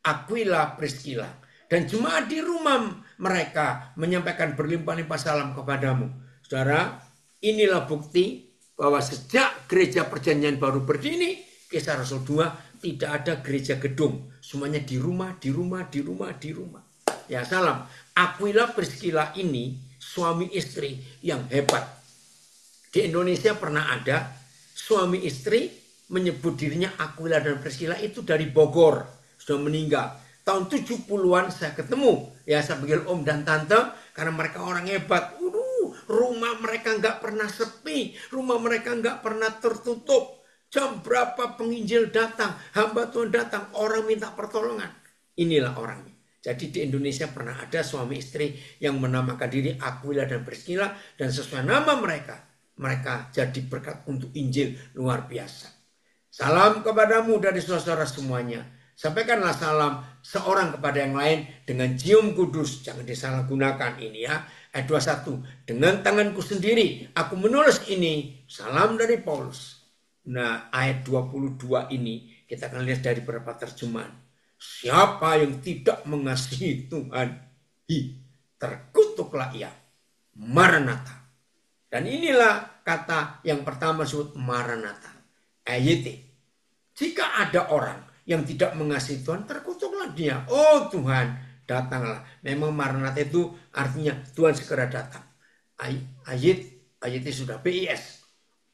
Aquila, Priscilla. Dan jemaat di rumah mereka menyampaikan berlimpah-limpah salam kepadamu. Saudara, inilah bukti bahwa sejak gereja perjanjian baru berdiri, Kisah Rasul 2, tidak ada gereja gedung. Semuanya di rumah, di rumah, di rumah, di rumah. Ya salam. Aquila, Priscilla ini suami istri yang hebat. Di Indonesia pernah ada suami istri menyebut dirinya Aquila dan Priscilla itu dari Bogor, sudah meninggal. Tahun 70-an saya ketemu, ya saya panggil om dan tante karena mereka orang hebat. Rumah mereka nggak pernah sepi, rumah mereka nggak pernah tertutup. Jam berapa penginjil datang, hamba Tuhan datang, orang minta pertolongan. Inilah orangnya. Jadi di Indonesia pernah ada suami istri yang menamakan diri Aquila dan Priscilla, dan sesuai nama mereka jadi berkat untuk Injil luar biasa. Salam kepadamu dari saudara semuanya. Sampaikanlah salam seorang kepada yang lain dengan cium kudus. Jangan disalahgunakan ini ya. Ayat 21. Dengan tanganku sendiri aku menulis ini. Salam dari Paulus. Nah, ayat 22 ini kita akan lihat dari beberapa terjemahan. Siapa yang tidak mengasihi Tuhan, terkutuklah ia. Maranatha. Dan inilah kata yang pertama disebut Maranatha. Ayat. Jika ada orang yang tidak mengasihi Tuhan, terkutuklah dia. Oh Tuhan, datanglah. Memang Maranatha itu artinya Tuhan segera datang. Ayatnya sudah PIS.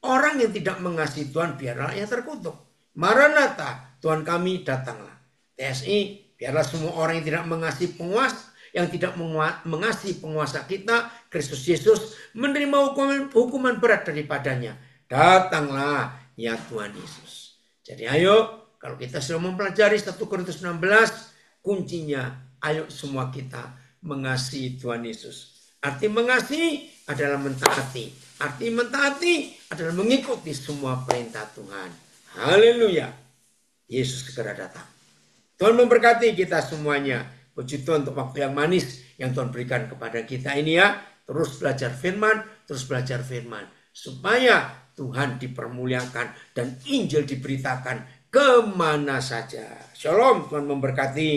Orang yang tidak mengasihi Tuhan biarlah ia terkutuk. Maranatha, Tuhan kami datanglah. TSI, biarlah semua orang yang tidak mengasihi penguasa, yang tidak mengasihi penguasa kita, Kristus Yesus, menerima hukuman berat daripadanya. Datanglah ya Tuhan Yesus. Jadi ayo, kalau kita sudah mempelajari 1 Korintus 16, kuncinya ayo semua kita mengasihi Tuhan Yesus. Arti mengasihi adalah mentaati. Arti mentaati adalah mengikuti semua perintah Tuhan. Haleluya. Yesus segera datang. Tuhan memberkati kita semuanya. Puji Tuhan untuk waktu yang manis yang Tuhan berikan kepada kita ini ya. Terus belajar firman, supaya Tuhan dipermuliakan dan Injil diberitakan kemana saja. Shalom, Tuhan memberkati.